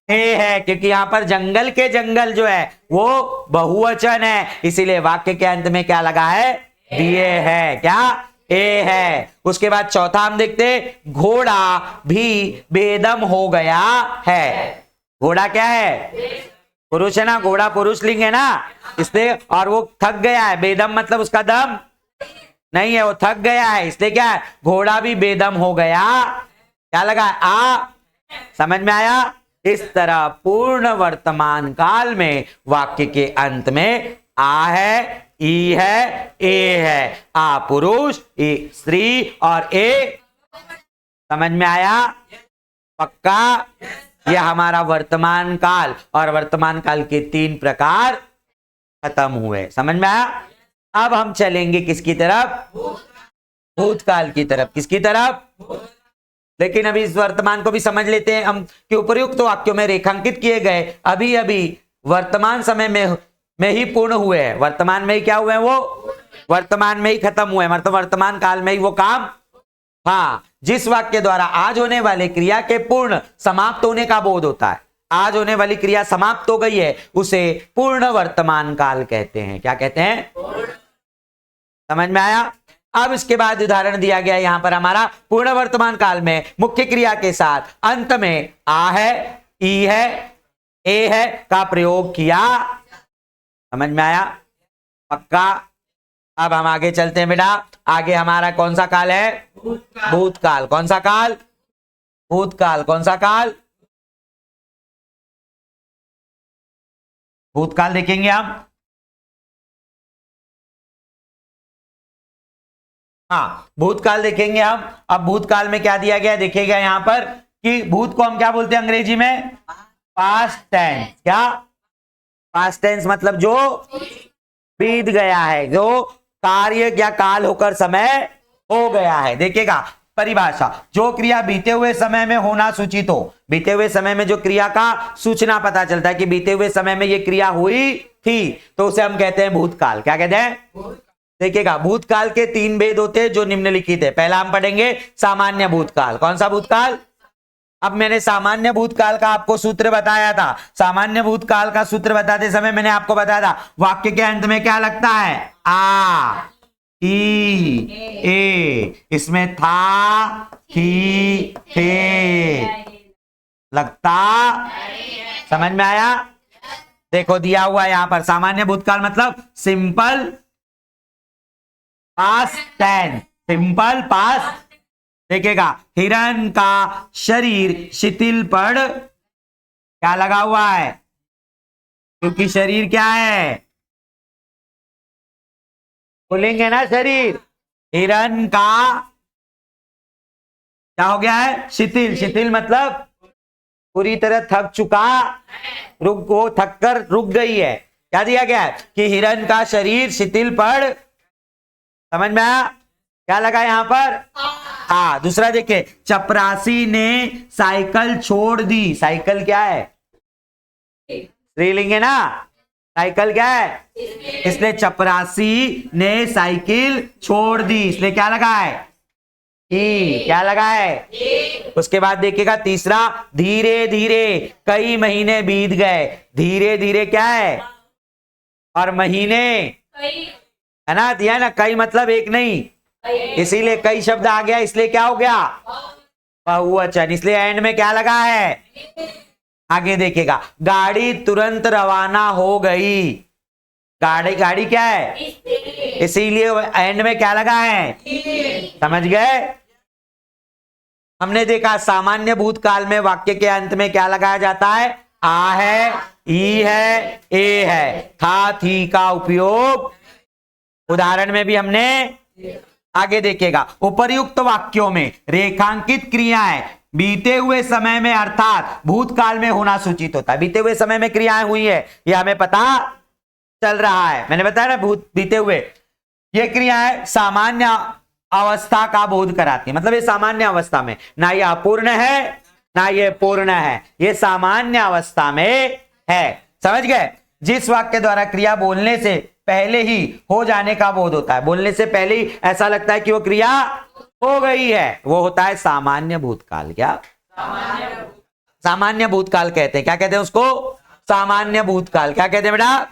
ए है, क्योंकि यहां पर जंगल के जंगल जो है वो बहुवचन है, इसीलिए वाक्य के अंत में क्या लगा है? दिए है। क्या? ए है। उसके बाद चौथा हम देखते, घोड़ा भी बेदम हो गया है। घोड़ा क्या है? पुरुष है ना, घोड़ा पुरुष लिंग है ना, इसलिए, और वो थक गया है। बेदम मतलब उसका दम नहीं है, वो थक गया है, इसलिए क्या है? घोड़ा भी बेदम हो गया। क्या लगा? आ। समझ में आया? इस तरह पूर्ण वर्तमान काल में वाक्य के अंत में आ है, ई है, ए है। आ पुरुष, ए स्त्री और ए। समझ में आया? पक्का? यह हमारा वर्तमान काल, और वर्तमान काल के 3 प्रकार खत्म हुए। समझ में आया? अब हम चलेंगे किसकी तरफ? भूतकाल की तरफ। किसकी तरफ? लेकिन अभी इस वर्तमान को भी समझ लेते हैं हम कि उपर्युक्त वाक्यों में रेखांकित किए गए अभी अभी वर्तमान समय में ही पूर्ण हुए हैं। वर्तमान में ही क्या हुए हैं? वो वर्तमान में ही खत्म हुए हैं, मतलब वर्तमान काल में ही वो काम। हाँ, जिस वाक्य द्वारा आज होने वाले क्रिया के पूर्ण समाप्त होने का बोध होता है, आज होने वाली क्रिया समाप्त हो गई है, उसे पूर्ण वर्तमान काल कहते हैं। क्या कहते हैं? समझ में आया? अब इसके बाद उदाहरण दिया गया यहां पर हमारा पूर्ण वर्तमान काल में मुख्य क्रिया के साथ अंत में आ है, ई है, ए है का प्रयोग किया। समझ में आया? पक्का? अब हम आगे चलते हैं बेटा। आगे हमारा कौन सा काल है? भूतकाल। कौन सा काल? भूतकाल। कौन सा काल? भूतकाल देखेंगे हम। हाँ, भूतकाल देखेंगे हम। अब भूतकाल में क्या दिया गया है देखिएगा यहां पर कि भूत को हम क्या बोलते हैं अंग्रेजी में? Past tense. क्या? पास्ट टेंस मतलब जो बीत गया है, जो कार्य या काल होकर समय हो गया है। देखिएगा परिभाषा, जो क्रिया बीते हुए समय में होना सूचित हो, बीते हुए समय में जो क्रिया का सूचना पता चलता है कि बीते हुए समय में ये क्रिया हुई थी, तो उसे हम कहते हैं भूतकाल। क्या कहते हैं? देखिएगा भूतकाल के 3 भेद होते हैं जो निम्नलिखित है। पहला हम पढ़ेंगे सामान्य भूतकाल। कौन सा भूतकाल? अब मैंने सामान्य भूतकाल का आपको सूत्र बताया था। सामान्य भूतकाल का सूत्र बताते समय मैंने आपको बताया था वाक्य के अंत में क्या लगता है? आ, ई, ए। इसमें था, थी, थे लगता। समझ में आया? देखो दिया हुआ है यहां पर सामान्य भूतकाल मतलब simple past tense, simple past. देखिएगा हिरण का शरीर शिथिल पड़, क्या लगा हुआ है? क्योंकि शरीर क्या है? बोलेंगे ना शरीर। हिरण का क्या हो गया है? शिथिल। शिथिल मतलब पूरी तरह थक चुका, वो थक कर रुक गई है। क्या दिया गया है? कि हिरण का शरीर शिथिल पड़। समझ में आया? क्या लगा यहां पर? दूसरा देखिए, चपरासी ने साइकिल छोड़ दी। साइकिल क्या है? स्त्रीलिंग है ना? साइकिल क्या है? इसलिए चपरासी ने साइकिल छोड़ दी, इसलिए क्या लगा है? क्या लगा है? उसके बाद देखिएगा तीसरा, धीरे धीरे कई महीने बीत गए। धीरे धीरे क्या है? और महीने है ना, दिया ना, कई मतलब एक नहीं, इसीलिए कई शब्द आ गया, इसलिए क्या हो गया? बहुवचन। इसलिए एंड में क्या लगा है? आगे देखिएगा, गाड़ी तुरंत रवाना हो गई। गाड़ी क्या है? इसीलिए एंड में क्या लगा है? समझ गए? हमने देखा सामान्य भूतकाल में वाक्य के अंत में क्या लगाया जाता है? आ है, ई है, ए है। था, थी का उपयोग उदाहरण में भी हमने। आगे देखिएगा, उपर्युक्त वाक्यों में रेखांकित क्रियाएं बीते हुए समय में अर्थात भूतकाल में होना सूचित होता है। बीते हुए समय में क्रियाएं हुई है, यह हमें पता चल रहा है। मैंने बताया ना, बीते हुए ये क्रियाएं सामान्य अवस्था का बोध कराती है। मतलब ये सामान्य अवस्था में, ना ये अपूर्ण है ना ये पूर्ण है, ये सामान्य अवस्था में है। समझ गए? जिस वाक्य द्वारा क्रिया बोलने से पहले ही हो जाने का बोध होता है, बोलने से पहले ही ऐसा लगता है कि वो क्रिया हो गई है, वो होता है सामान्य भूतकाल। क्या? सामान्य भूतकाल कहते हैं। क्या कहते हैं उसको? सामान्य भूतकाल। क्या कहते हैं बेटा?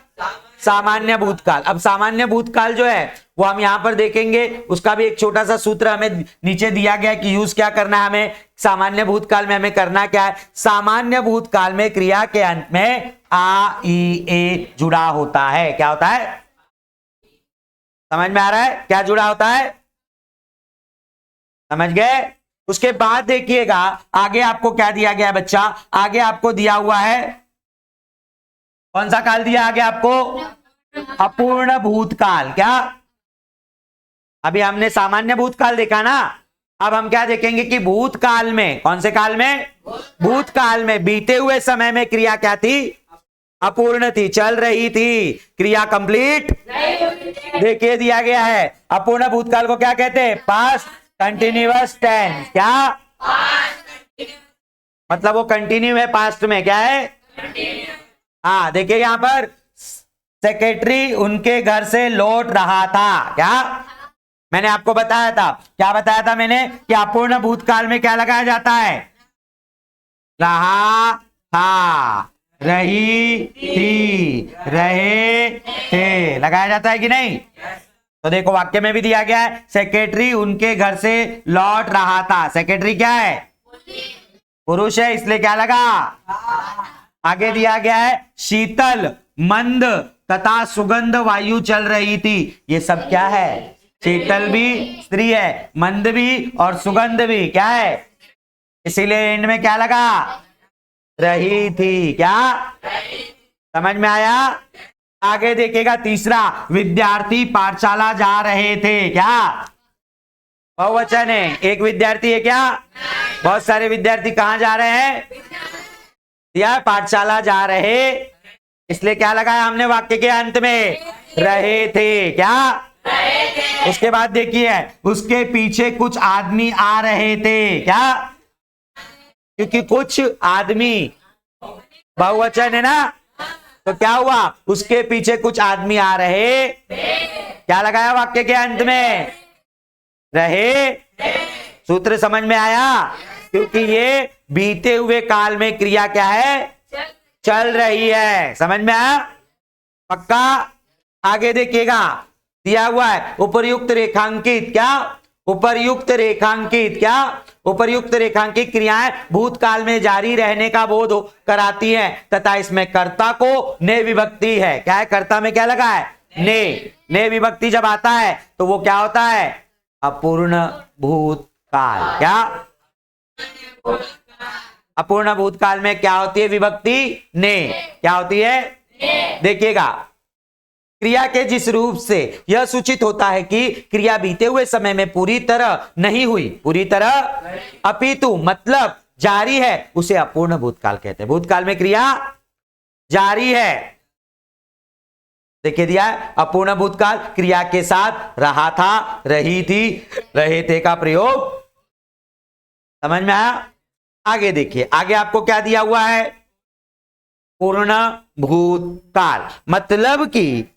सामान्य भूतकाल। अब सामान्य भूतकाल जो है वो हम यहां पर देखेंगे, उसका भी एक छोटा सा सूत्र हमें नीचे दिया गया कि यूज क्या करना है हमें। सामान्य भूतकाल में हमें करना क्या है? सामान्य भूतकाल में क्रिया के अंत में आ, ई, ए जुड़ा होता है। क्या होता है? समझ में आ रहा है? क्या जुड़ा होता है? समझ गए? उसके बाद देखिएगा आगे आपको क्या दिया गया है बच्चा? आगे आपको दिया हुआ है, कौन सा काल दिया आगे आपको? अपूर्ण भूतकाल। क्या? अभी हमने सामान्य भूतकाल देखा ना, अब हम क्या देखेंगे कि भूतकाल में, कौन से काल में? भूतकाल में बीते हुए समय में क्रिया क्या थी? अपूर्ण थी, चल रही थी, क्रिया कंप्लीट। देखिए दिया गया है, अपूर्ण भूतकाल को क्या कहते हैं? Past continuous tense. क्या? मतलब वो कंटिन्यू है पास्ट में। क्या है? देखिए यहां पर सेक्रेटरी उनके घर से लौट रहा था। क्या? मैंने आपको बताया था, क्या बताया था मैंने? कि अपूर्ण भूतकाल में क्या लगाया जाता है? रहा था, रही थी, रहे थे लगाया जाता है कि नहीं? तो देखो वाक्य में भी दिया गया है, सेक्रेटरी उनके घर से लौट रहा था। सेक्रेटरी क्या है? पुरुष है, इसलिए क्या लगा? आगे दिया गया है, शीतल, मंद तथा सुगंध वायु चल रही थी। ये सब क्या है? शीतल भी स्त्री है, मंद भी और सुगंध भी क्या है? इसीलिए एंड में क्या लगा? रही थी। क्या? समझ में आया? आगे देखिएगा तीसरा, विद्यार्थी पाठशाला जा रहे थे। क्या? बहुवचन है, एक विद्यार्थी है। क्या? बहुत सारे विद्यार्थी कहां जा रहे हैं? या पाठशाला जा रहे इसलिए क्या लगाया हमने वाक्य के अंत में? रहे थे। क्या? रहे थे। उसके बाद देखिए, उसके पीछे कुछ आदमी आ रहे थे। क्या? क्योंकि कुछ आदमी बहुवचन है ना, तो क्या हुआ? उसके पीछे कुछ आदमी आ रहे। क्या लगाया वाक्य के अंत में? रहे। सूत्र समझ में आया? क्योंकि ये बीते हुए काल में क्रिया क्या है? चल रही है। समझ में आया? पक्का? आगे देखिएगा, दिया हुआ है उपर्युक्त रेखांकित। क्या? उपर्युक्त रेखांकित। क्या? उपर्युक्त रेखांकित क्रियाएं भूतकाल में जारी रहने का बोध कराती हैं तथा इसमें कर्ता को ने विभक्ति है। क्या है? कर्ता में क्या लगा है? ने विभक्ति जब आता है तो वो क्या होता है? अपूर्ण भूतकाल। क्या? अपूर्ण भूतकाल में क्या होती है विभक्ति? ने। क्या होती है? देखिएगा, क्रिया के जिस रूप से यह सूचित होता है कि क्रिया बीते हुए समय में पूरी तरह नहीं हुई, पूरी तरह अपितु मतलब जारी है, उसे अपूर्ण भूतकाल कहते हैं। भूतकाल में क्रिया जारी है। देखिए दिया है, अपूर्ण भूतकाल क्रिया के साथ रहा था, रही थी, रहे थे का प्रयोग। समझ में आया? आगे देखिए, आगे आपको क्या दिया हुआ है? पूर्ण भूतकाल मतलब कि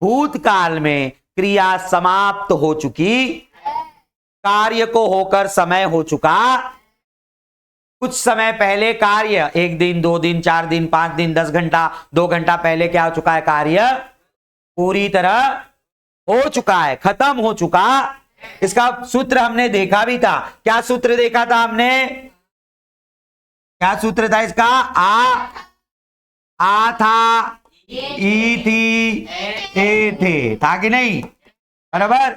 भूतकाल में क्रिया समाप्त हो चुकी, कार्य को होकर समय हो चुका। कुछ समय पहले कार्य, 1 दिन 2 दिन 4 दिन 5 दिन 10 घंटा 2 घंटा पहले क्या हो चुका है? कार्य पूरी तरह हो चुका है, खत्म हो चुका। इसका सूत्र हमने देखा भी था। क्या सूत्र देखा था हमने? क्या सूत्र था इसका? आ था, ई थी, ए थे। था कि नहीं? बराबर?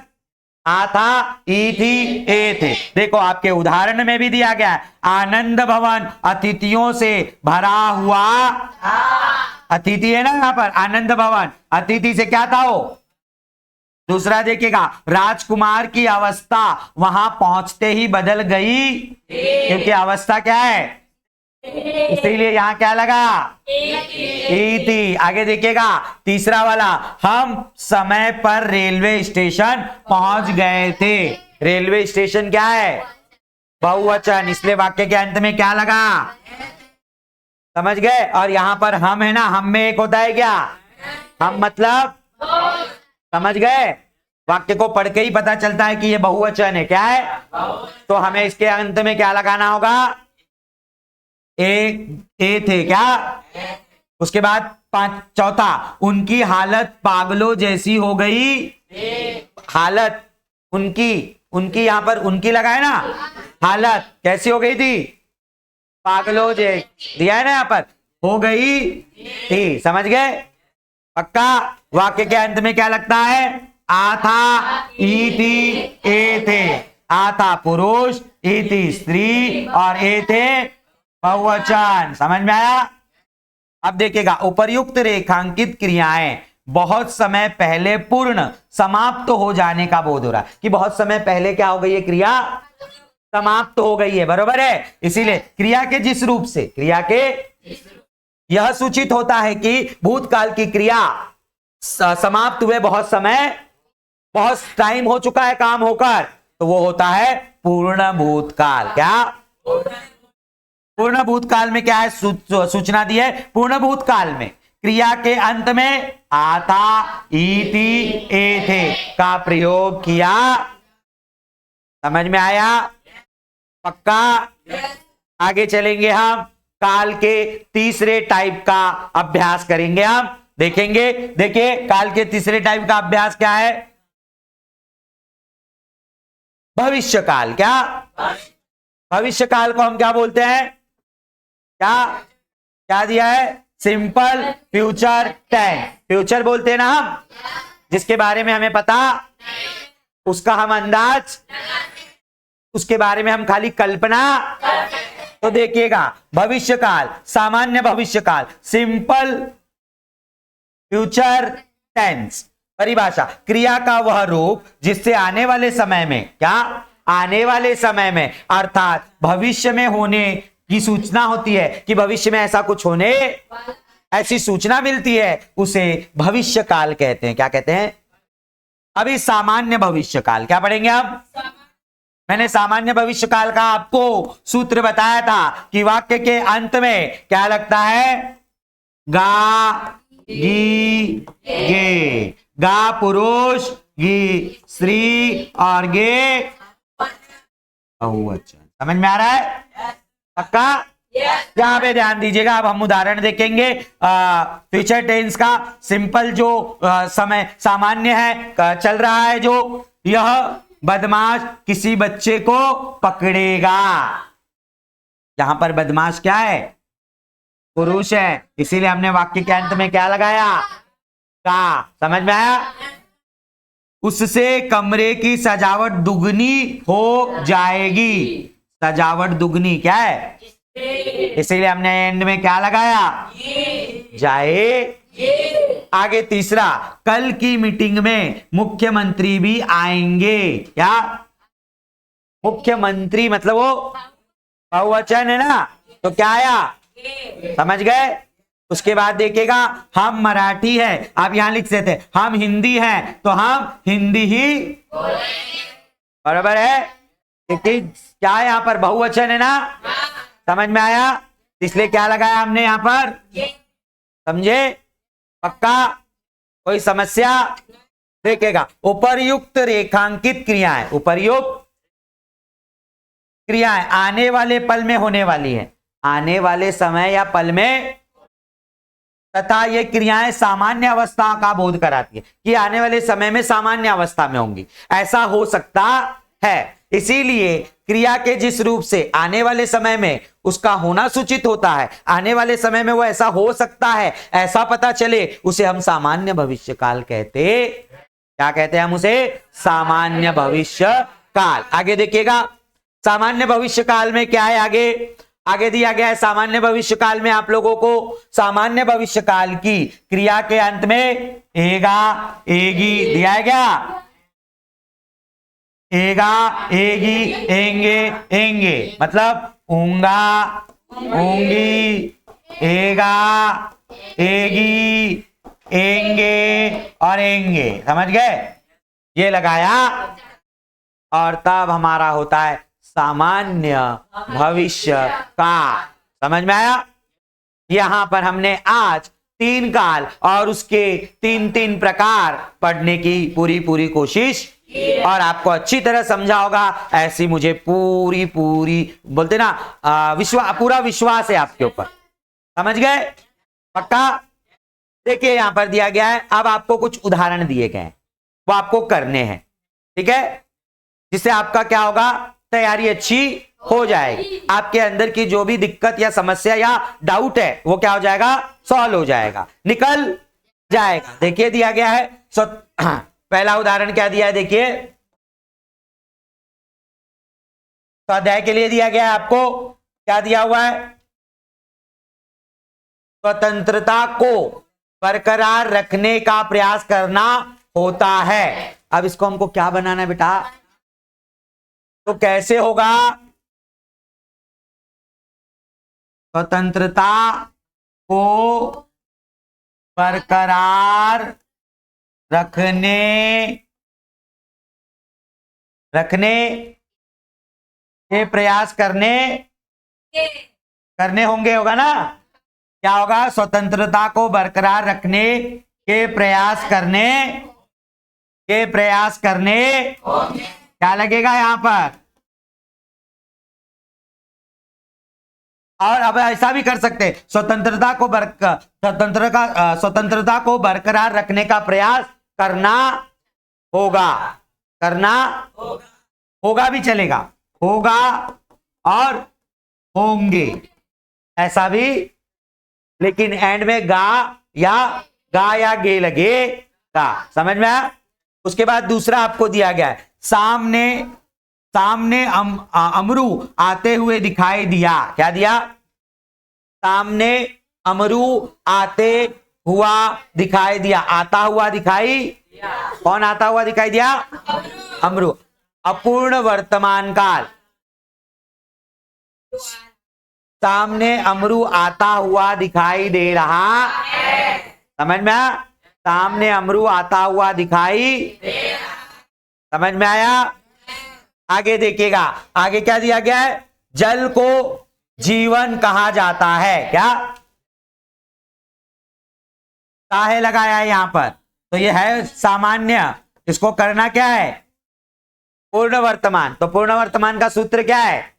आ था, ई थी, ए थे। देखो आपके उदाहरण में भी दिया गया है, आनंद भवन अतिथियों से भरा हुआ। अतिथि है ना यहां पर, आनंद भवन अतिथि से क्या था वो? दूसरा देखिएगा, राजकुमार की अवस्था वहां पहुंचते ही बदल गई, क्योंकि अवस्था क्या है? इसीलिए यहां क्या लगा? इति। आगे देखिएगा, तीसरा वाला, हम समय पर रेलवे स्टेशन पहुंच गए थे। रेलवे स्टेशन क्या है? बहुवचन, इसलिए वाक्य के अंत में क्या लगा? समझ गए? और यहां पर हम है ना, हम में एक होता है क्या? हम मतलब, समझ गए? वाक्य को पढ़ के ही पता चलता है कि ये बहुवचन है। क्या है? तो हमें इसके अंत में क्या लगाना होगा? ए थे। क्या? उसके बाद चौथा, उनकी हालत पागलों जैसी हो गई। हालत उनकी यहां पर उनकी लगाए ना, हालत कैसी हो गई थी? पागलों जैसी। दिया है ना यहां पर, हो गई थी। समझ गए? पक्का? वाक्य के अंत में क्या लगता है? आ था, ई थी, ए थे। आ था पुरुष, ई थी स्त्री और ए थे बहुवचन। समझ में आया? अब देखिएगा, उपर्युक्त रेखांकित क्रियाएं बहुत समय पहले पूर्ण समाप्त हो जाने का बोध हो रहा है कि बहुत समय पहले क्या हो गई है? क्रिया समाप्त हो गई है। बरोबर है? इसीलिए क्रिया के जिस रूप से, क्रिया के यह सूचित होता है कि भूतकाल की क्रिया समाप्त हुए बहुत समय, बहुत टाइम हो चुका है काम होकर, तो वो होता है पूर्ण भूतकाल। क्या? पूर्ण भूतकाल में क्या है? सूचना दी है, पूर्ण भूतकाल में क्रिया के अंत में आ था, ई थी, ए थे का प्रयोग किया। समझ में आया? पक्का? आगे चलेंगे, हम काल के तीसरे टाइप का अभ्यास करेंगे। हम देखेंगे, देखिए काल के तीसरे टाइप का अभ्यास क्या है? भविष्य काल। क्या? भविष्य काल को हम क्या बोलते हैं? क्या दिया है? Simple future tense. फ्यूचर बोलते हैं ना हम, जिसके बारे में हमें पता, उसका हम अंदाज, उसके बारे में हम खाली कल्पना। तो देखिएगा, भविष्य काल, सामान्य भविष्य काल, सिंपल फ्यूचर टेंस। परिभाषा, क्रिया का वह रूप जिससे आने वाले समय में, क्या? आने वाले समय में अर्थात भविष्य में होने की सूचना होती है कि भविष्य में ऐसा कुछ होने ऐसी सूचना मिलती है उसे भविष्य काल कहते हैं। क्या कहते हैं? अभी सामान्य भविष्य काल क्या पढ़ेंगे आप? मैंने सामान्य भविष्य काल का आपको सूत्र बताया था कि वाक्य के अंत में क्या लगता है? गा, गी, गे। गा पुरुष, गी स्त्री और गे बहुवचन। समझ में आ रहा है? पक्का? यहाँ पे ध्यान दीजिएगा। अब हम उदाहरण देखेंगे फ्यूचर टेंस का। सिंपल जो समय सामान्य है चल रहा है, जो यह बदमाश किसी बच्चे को पकड़ेगा। यहां पर बदमाश क्या है? पुरुष है, इसीलिए हमने वाक्य के अंत में क्या लगाया? का। समझ में आया? उससे कमरे की सजावट दुगनी हो जाएगी। सजावट दुगनी क्या है? इसीलिए हमने एंड में क्या लगाया? जाए। आगे तीसरा, कल की मीटिंग में मुख्यमंत्री भी आएंगे। क्या? मुख्यमंत्री मतलब वो बहुवचन है ना, तो क्या आया? समझ गए? उसके बाद देखिएगा, हम मराठी है, आप यहां लिख देते हैं। हम हिंदी है तो हम हिंदी ही बराबर है, क्योंकि क्या है यहां पर? बहुवचन है ना। समझ में आया? इसलिए क्या लगाया हमने यहां पर? समझे? पक्का? कोई समस्या? देखेगा, उपर्युक्त रेखांकित क्रियाएं, उपर्युक्त क्रियाएं आने वाले पल में होने वाली है, आने वाले समय या पल में, तथा ये क्रियाएं सामान्य अवस्था का बोध कराती है कि आने वाले समय में सामान्य अवस्था में होंगी। ऐसा हो सकता है, इसीलिए क्रिया के जिस रूप से आने वाले समय में उसका होना सूचित होता है, आने वाले समय में वो ऐसा हो सकता है, ऐसा पता चले, उसे हम सामान्य भविष्य काल कहते। क्या कहते हैं हम उसे? सामान्य भविष्य काल। आगे देखिएगा, सामान्य भविष्य काल में क्या है? आगे दिया गया है सामान्य भविष्य काल में आप लोगों को सामान्य भविष्य काल की क्रिया के अंत में एगा, एगी दिया है क्या? एगा, एगी, एंगे, एंगे मतलब ऊंगा, ऊंगी, एगा, एगी, एंगे और एंगे। समझ गए? ये लगाया और तब हमारा होता है सामान्य भविष्य काल। समझ में आया? यहां पर हमने आज 3 काल और उसके 3 प्रकार पढ़ने की पूरी कोशिश और आपको अच्छी तरह समझा होगा, ऐसी मुझे पूरी बोलते ना पूरा विश्वास है आपके ऊपर। समझ गए? पक्का? देखिए यहां पर दिया गया है, अब आपको कुछ उदाहरण दिए गए हैं, वो आपको करने हैं। ठीक है? जिससे आपका क्या होगा? तैयारी अच्छी हो जाएगी। आपके अंदर की जो भी दिक्कत या समस्या या डाउट है वो क्या हो जाएगा? सॉल्व हो जाएगा, निकल जाएगा। देखिए दिया गया है, पहला उदाहरण क्या दिया है? देखिए, स्वाध्याय के लिए दिया गया है आपको, क्या दिया हुआ है? स्वतंत्रता को बरकरार रखने का प्रयास करना होता है। अब इसको हमको क्या बनाना है बेटा? तो कैसे होगा? स्वतंत्रता को बरकरार रखने के प्रयास करने होंगे, होगा ना? क्या होगा? स्वतंत्रता को बरकरार रखने के प्रयास करने क्या लगेगा यहां पर? और अब ऐसा भी कर सकते, स्वतंत्रता को बरकरार रखने का प्रयास करना होगा भी चलेगा, होगा और होंगे ऐसा भी, लेकिन एंड में गा या गे लगेगा। समझ में आया? उसके बाद दूसरा आपको दिया गया है, सामने अमरू आते हुए दिखाई दिया। क्या दिया? सामने अमरू आते हुआ दिखाई दिया। आता हुआ दिखाई, कौन आता हुआ दिखाई दिया? अमरू। अपूर्ण वर्तमान काल, सामने अमरू आता हुआ दिखाई दे रहा, समझ में आया? सामने अमरू आता हुआ दिखाई, समझ में आया? आगे देखिएगा, आगे क्या दिया गया है? जल को जीवन कहा जाता है। क्या काहे लगाया है यहां पर? तो ये है सामान्य, इसको करना क्या है? पूर्ण वर्तमान। तो पूर्ण वर्तमान का सूत्र क्या है?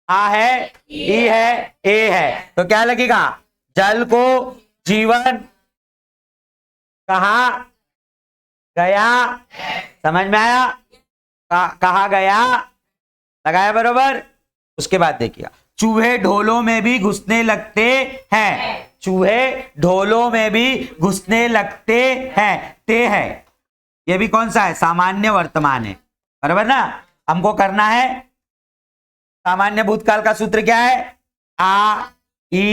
आ है, ई है, ए है। तो क्या लगेगा? जल को जीवन कहा गया, समझ में आया? कहा गया, लगाया बरोबर। उसके बाद देखिए, चूहे ढोलों में भी घुसने लगते हैं, चूहे ढोलों में भी घुसने लगते हैं, ते है, ये भी कौन सा है? सामान्य वर्तमान है, बराबर ना? हमको करना है सामान्य भूतकाल का सूत्र क्या है? आ ई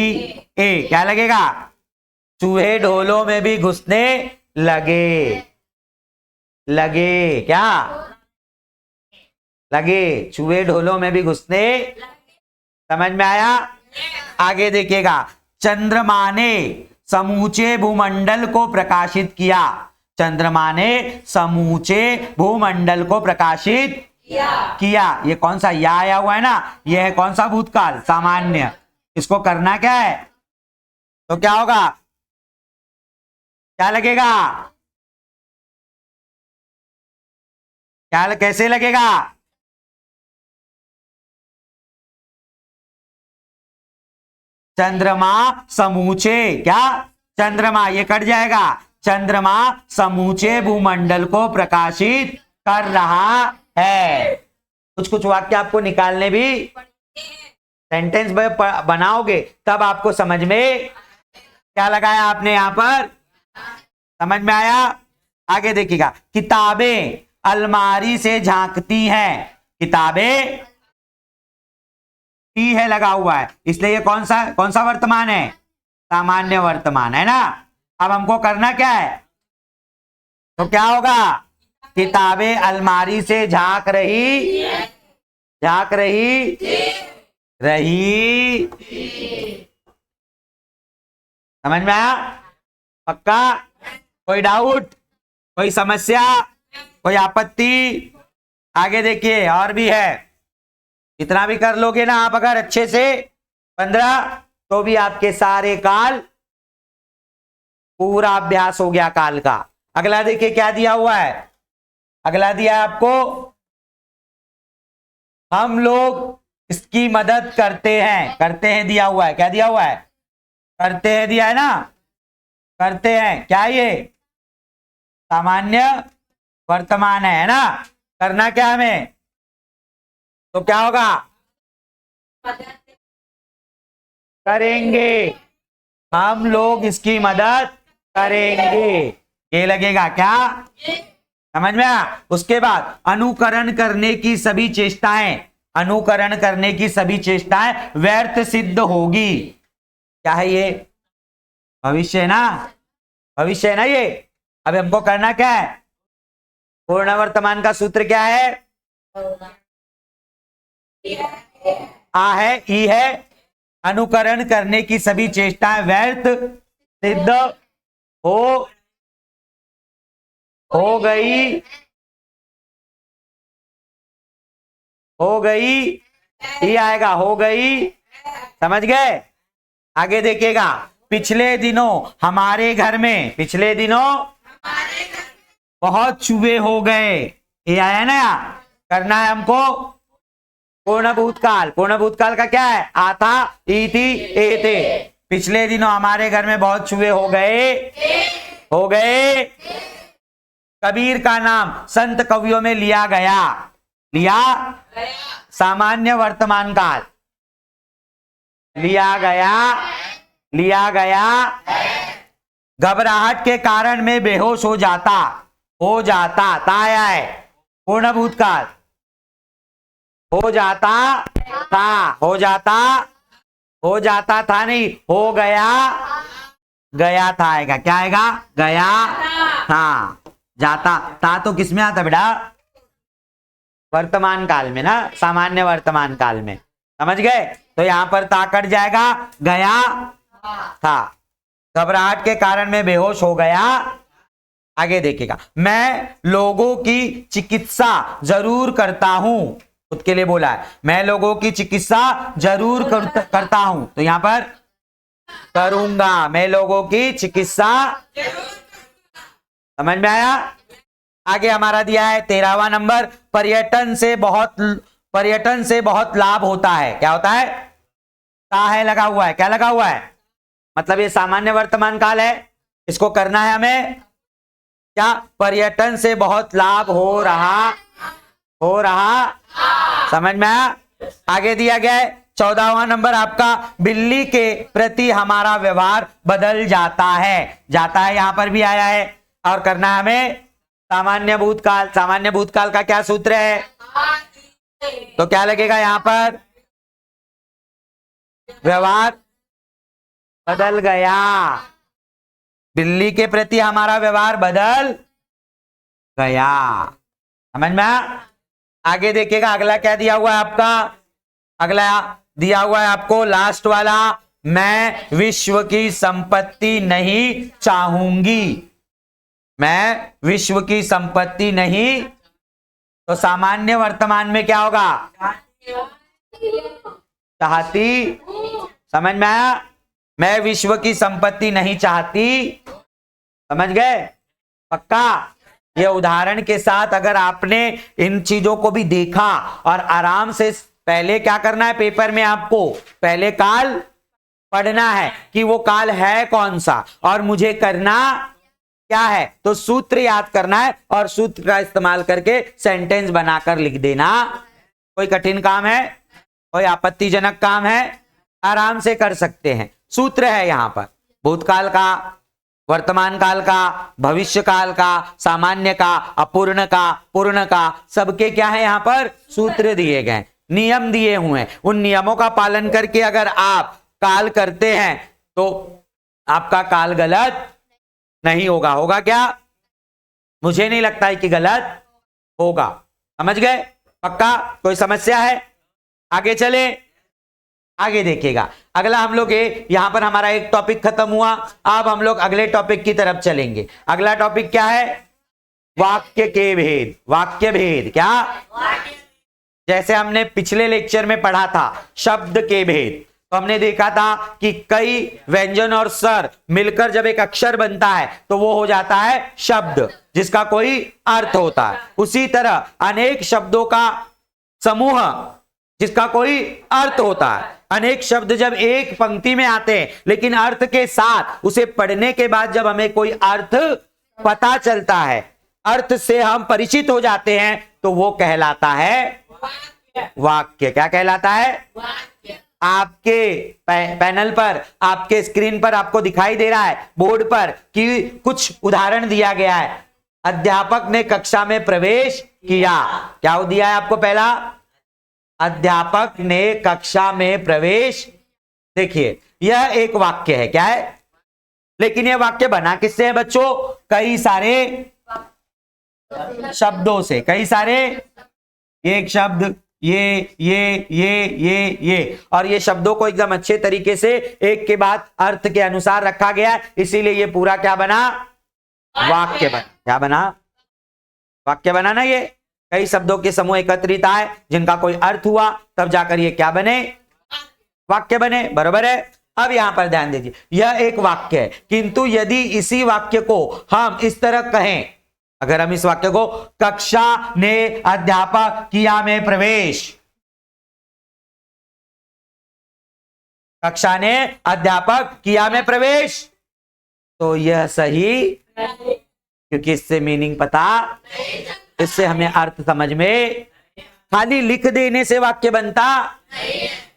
ए। क्या लगेगा? चूहे ढोलों में भी घुसने लगे, लगे, क्या लगे? चूहे ढोलों में भी घुसने, समझ में आया? आगे देखिएगा, चंद्रमा ने समूचे भूमंडल को प्रकाशित किया, चंद्रमा ने समूचे भूमंडल को प्रकाशित किया। ये कौन सा या आया हुआ है ना? ये है कौन सा भूतकाल? सामान्य। इसको करना क्या है? तो क्या होगा? क्या लगेगा? क्या कैसे लगेगा? चंद्रमा समूचे, क्या? चंद्रमा, ये कट जाएगा, चंद्रमा समूचे भूमंडल को प्रकाशित कर रहा है। कुछ कुछ वाक्य आपको निकालने भी, सेंटेंस बनाओगे तब आपको समझ में क्या लगाया आपने यहां पर, समझ में आया? आगे देखिएगा, किताबें अलमारी से झांकती हैं, किताबें टी है लगा हुआ है, इसलिए ये कौन सा वर्तमान है? सामान्य वर्तमान है ना? अब हमको करना क्या है? तो क्या होगा? किताबें अलमारी से झांक रही, झांक रही, रही, समझ में आया? पक्का? कोई डाउट, कोई समस्या, कोई आपत्ति? आगे देखिए, और भी है। इतना भी कर लोगे ना आप अगर अच्छे से 15, तो भी आपके सारे काल पूरा अभ्यास हो गया काल का। अगला देखिए क्या दिया हुआ है, अगला दिया है आपको, हम लोग इसकी मदद करते हैं, करते हैं दिया हुआ है। क्या दिया हुआ है? करते हैं दिया है ना? करते हैं, क्या ये? सामान्य वर्तमान है ना? करना क्या हमें? तो क्या होगा? करेंगे, हम लोग इसकी मदद करेंगे, ये लगेगा। क्या समझ में आया? उसके बाद अनुकरण करने की सभी चेष्टाएं, अनुकरण करने की सभी चेष्टाएं व्यर्थ सिद्ध होगी। क्या है ये? भविष्य है ना? भविष्य है ना ये? अब हमको करना क्या है? पूर्ण वर्तमान का सूत्र क्या है? आ है, ई है, अनुकरण करने की सभी चेष्टाएं व्यर्थ सिद्ध हो गई, हो गई, ये आएगा, हो गई, समझ गए? आगे देखिएगा, पिछले दिनों हमारे घर में, पिछले दिनों बहुत चूहे हो गए, ये आया ना? करना है हमको पूर्ण भूतकाल। पूर्ण भूतकाल का क्या है? आता, ई थी, ए थे। पिछले दिनों हमारे घर में बहुत चूहे हो गए, हो गए। कबीर का नाम संत कवियों में लिया गया, लिया, सामान्य वर्तमान काल, लिया गया, लिया गया। घबराहट के कारण मैं बेहोश हो जाता, हो जाता, ताया है पूर्ण भूतकाल, हो जाता था, हो जाता, हो जाता था नहीं, हो गया, गया था आएगा। क्या आएगा? गया था, जाता था तो किसमें आता बेटा? वर्तमान काल में ना, सामान्य वर्तमान काल में। समझ गए? तो यहां पर ता कट जाएगा, गया था। घबराहट के कारण मैं बेहोश हो गया। आगे देखिएगा, मैं लोगों की चिकित्सा जरूर करता हूं। खुद के लिए बोला है, मैं लोगों की चिकित्सा जरूर करता हूं। तो यहां पर करूंगा, मैं लोगों की चिकित्सा। समझ में आया? आगे हमारा दिया है 13वां नंबर, पर्यटन से बहुत लाभ होता है। क्या होता है? ता है लगा हुआ है। क्या लगा हुआ है? मतलब ये सामान्य वर्तमान काल है, इसको करना है हमें क्या? पर्यटन से बहुत लाभ हो रहा। समझ में आया? आगे दिया गया है 14वां नंबर आपका, बिल्ली के प्रति हमारा व्यवहार बदल जाता है। जाता है यहां पर भी आया है, और करना है हमें सामान्य भूतकाल। सामान्य भूतकाल का क्या सूत्र है? तो क्या लगेगा यहां पर? व्यवहार बदल गया। बिल्ली के प्रति हमारा व्यवहार बदल गया। समझ में आया? आगे देखिएगा, अगला क्या दिया हुआ है आपका? अगला दिया हुआ है आपको लास्ट वाला, मैं विश्व की संपत्ति नहीं चाहूंगी। मैं विश्व की संपत्ति नहीं, तो सामान्य वर्तमान में क्या होगा? चाहती। समझ में आया? मैं विश्व की संपत्ति नहीं चाहती। समझ गए? पक्का? ये उदाहरण के साथ अगर आपने इन चीजों को भी देखा और आराम से, पहले क्या करना है पेपर में आपको? पहले काल पढ़ना है कि वो काल है कौन सा, और मुझे करना क्या है, तो सूत्र याद करना है और सूत्र का इस्तेमाल करके सेंटेंस बनाकर लिख देना। कोई कठिन काम है? कोई आपत्तिजनक काम है? आराम से कर सकते हैं। सूत्र है यहां पर भूतकाल का, वर्तमान काल का, भविष्य काल का, सामान्य का, अपूर्ण का, पूर्ण का, सबके क्या है यहां पर? सूत्र दिए गए, नियम दिए हुए हैं। उन नियमों का पालन करके अगर आप काल करते हैं तो आपका काल गलत नहीं होगा। होगा क्या? मुझे नहीं लगता है कि गलत होगा। समझ गए? पक्का? कोई समस्या है? आगे चले, आगे देखिएगा। अगला हम लोग यहां पर हमारा एक टॉपिक खत्म हुआ, अब हम लोग अगले टॉपिक की तरफ चलेंगे। अगला टॉपिक क्या है? वाक्य के भेद। वाक्य भेद क्या? जैसे हमने पिछले लेक्चर में पढ़ा था शब्द के भेद, तो हमने देखा था कि कई व्यंजन और स्वर मिलकर जब एक अक्षर बनता है तो वो हो जाता है शब्द, जिसका कोई अर्थ होता है। उसी तरह अनेक शब्दों का समूह जिसका कोई अर्थ होता है। अनेक शब्द जब एक पंक्ति में आते हैं लेकिन अर्थ के साथ, उसे पढ़ने के बाद जब हमें कोई अर्थ पता चलता है, अर्थ से हम परिचित हो जाते हैं, तो वो कहलाता है वाक्य। क्या कहलाता है? आपके पैनल पर, आपके स्क्रीन पर आपको दिखाई दे रहा है बोर्ड पर कि कुछ उदाहरण दिया गया है। अध्यापक ने कक्षा में प्रवेश किया। क्या दिया है आपको? पहला, अध्यापक ने कक्षा में प्रवेश। देखिए यह एक वाक्य है। क्या है? लेकिन यह वाक्य बना किससे है बच्चों? कई सारे शब्दों से। कई सारे, एक शब्द, ये और ये शब्दों को एकदम अच्छे तरीके से एक के बाद अर्थ के अनुसार रखा गया है, इसीलिए ये पूरा क्या बना? वाक्य बना। क्या बना? वाक्य बना ना। ये कई शब्दों के समूह एकत्रित आए जिनका कोई अर्थ हुआ, तब जाकर ये क्या बने? वाक्य बने। बरोबर है? अब यहां पर ध्यान दीजिए, यह एक वाक्य है, किंतु यदि इसी वाक्य को हम इस तरह कहें, अगर हम इस वाक्य को कक्षा ने अध्यापक किया में प्रवेश, कक्षा ने अध्यापक किया में प्रवेश, तो यह सही, क्योंकि इससे मीनिंग पता, इससे हमें अर्थ समझ में, खाली लिख देने से वाक्य बनता,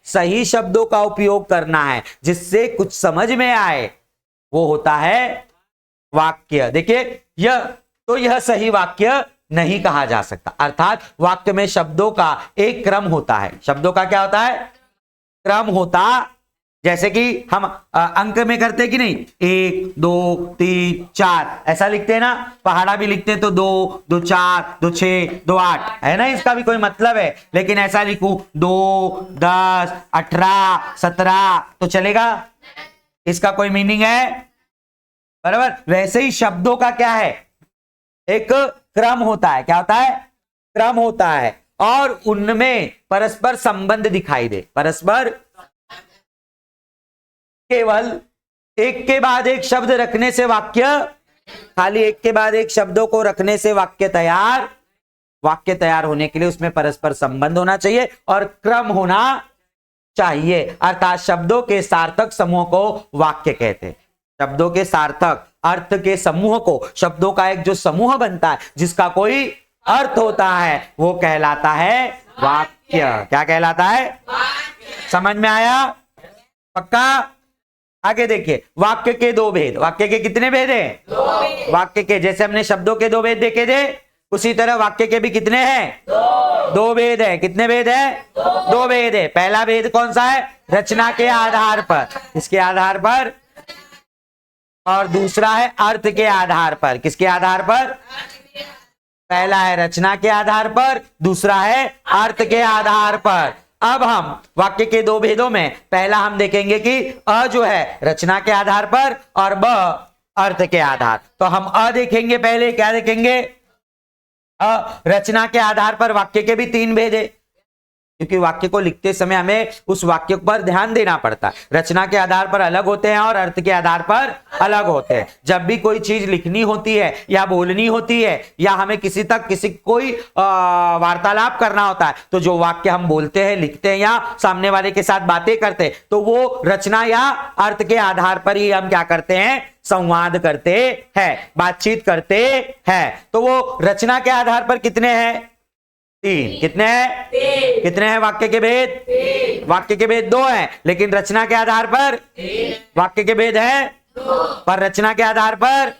सही शब्दों का उपयोग करना है जिससे कुछ समझ में आए, वो होता है वाक्य। देखिए यह सही वाक्य नहीं कहा जा सकता। अर्थात वाक्य में शब्दों का एक क्रम होता है। शब्दों का क्या होता है? क्रम होता जैसे कि हम अंक में करते कि नहीं, 1 2 3 4 ऐसा लिखते हैं ना, पहाड़ा भी लिखते हैं तो 2 2 4 2 6 2 8 है ना, इसका भी कोई मतलब है, लेकिन ऐसा लिखूं 2 10 18 17 तो चलेगा, इसका कोई मीनिंग है? बराबर। वैसे ही शब्दों का क्या है, एक क्रम होता है, क्या होता है, क्रम होता है, और उनमें परस्पर संबंध दिखाई दे, परस्पर, केवल एक के बाद एक शब्द रखने से वाक्य, खाली एक के बाद एक शब्दों को रखने से वाक्य तैयार होने के लिए उसमें परस्पर संबंध होना चाहिए और क्रम होना चाहिए, अर्थात शब्दों के सार्थक समूह को वाक्य कहते हैं। शब्दों के सार्थक अर्थ के समूह को, शब्दों का एक जो समूह बनता है जिसका कोई अर्थ होता है वो कहलाता है वाक्य। क्या कहलाता है? समझ में आया? पक्का? आगे देखिए, वाक्य के दो भेद। वाक्य के कितने भेद हैं? वाक्य के, जैसे हमने शब्दों के दो भेद देखे थे, उसी तरह वाक्य के भी कितने हैं? दो भेद है। कितने भेद है? दो भेद है। पहला भेद कौन सा है? रचना के आधार पर, इसके आधार पर, और दूसरा है अर्थ के आधार पर। किसके आधार पर? पहला है रचना के आधार पर, दूसरा है अर्थ के आधार पर। अब हम वाक्य के दो भेदों में पहला हम देखेंगे कि अ जो है रचना के आधार पर और ब अर्थ के आधार। तो हम अ देखेंगे पहले। क्या देखेंगे? रचना के आधार पर वाक्य के भी तीन भेद है, क्योंकि वाक्य को लिखते समय हमें उस वाक्य पर ध्यान देना पड़ता है। रचना के आधार पर अलग होते हैं और अर्थ के आधार पर अलग होते हैं। जब भी कोई चीज लिखनी होती है या बोलनी होती है या हमें किसी कोई वार्तालाप करना होता है, तो जो वाक्य हम बोलते हैं, लिखते हैं या सामने वाले के साथ बातें करते हैं, तो वो रचना या अर्थ के आधार पर ही हम क्या करते हैं? संवाद करते हैं, बातचीत करते हैं। तो वो रचना के आधार पर कितने हैं? तीन। कितने हैं? कितने हैं वाक्य के भेद? वाक्य के भेद दो हैं, लेकिन रचना के आधार पर वाक्य के भेद हैं पर रचना के आधार पर।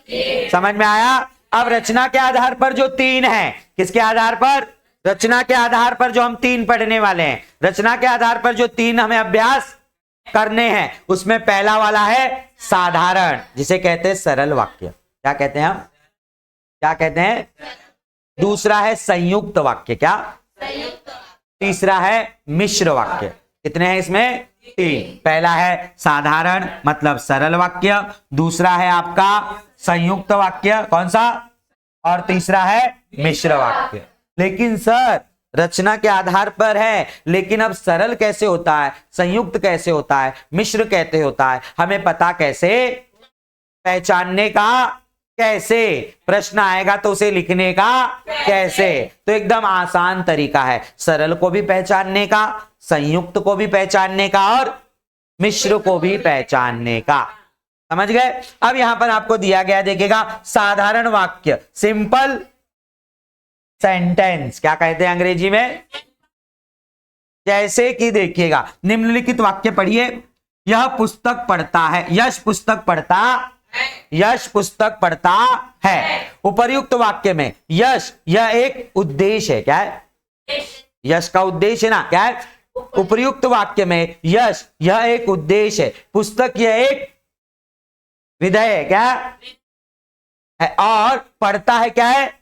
समझ में आया? अब रचना के आधार पर जो तीन है, किसके आधार पर? रचना के आधार पर जो हम तीन पढ़ने वाले हैं, रचना के आधार पर जो तीन हमें अभ्यास करने हैं, उसमें पहला वाला है साधारण, जिसे कहते हैं सरल वाक्य। क्या कहते हैं हम? क्या कहते हैं? दूसरा है संयुक्त वाक्य। क्या? तीसरा है मिश्र वाक्य। कितने हैं इसमें? तीन। पहला है साधारण मतलब सरल वाक्य, दूसरा है आपका संयुक्त वाक्य, कौन सा? और तीसरा है मिश्र वाक्य। लेकिन सर रचना के आधार पर है, लेकिन अब सरल कैसे होता है, संयुक्त कैसे होता है, मिश्र कैसे होता है, हमें पता कैसे, पहचानने का कैसे? प्रश्न आएगा तो उसे लिखने का कैसे? तो एकदम आसान तरीका है सरल को भी पहचानने का, संयुक्त को भी पहचानने का और मिश्र को भी पहचानने का। समझ गए? अब यहां पर आपको दिया गया देखिएगा साधारण वाक्य, सिंपल सेंटेंस। क्या कहते हैं अंग्रेजी में? जैसे कि देखिएगा निम्नलिखित वाक्य पढ़िए। यह पुस्तक पढ़ता है, यश पुस्तक पढ़ता, यश पुस्तक पढ़ता है। उपर्युक्त वाक्य में यश यह एक उद्देश्य है। क्या है? यश का उद्देश्य है ना। क्या है? उपर्युक्त वाक्य में यश यह एक उद्देश्य है, पुस्तक यह एक विधेय है। क्या है? और पढ़ता है क्या है?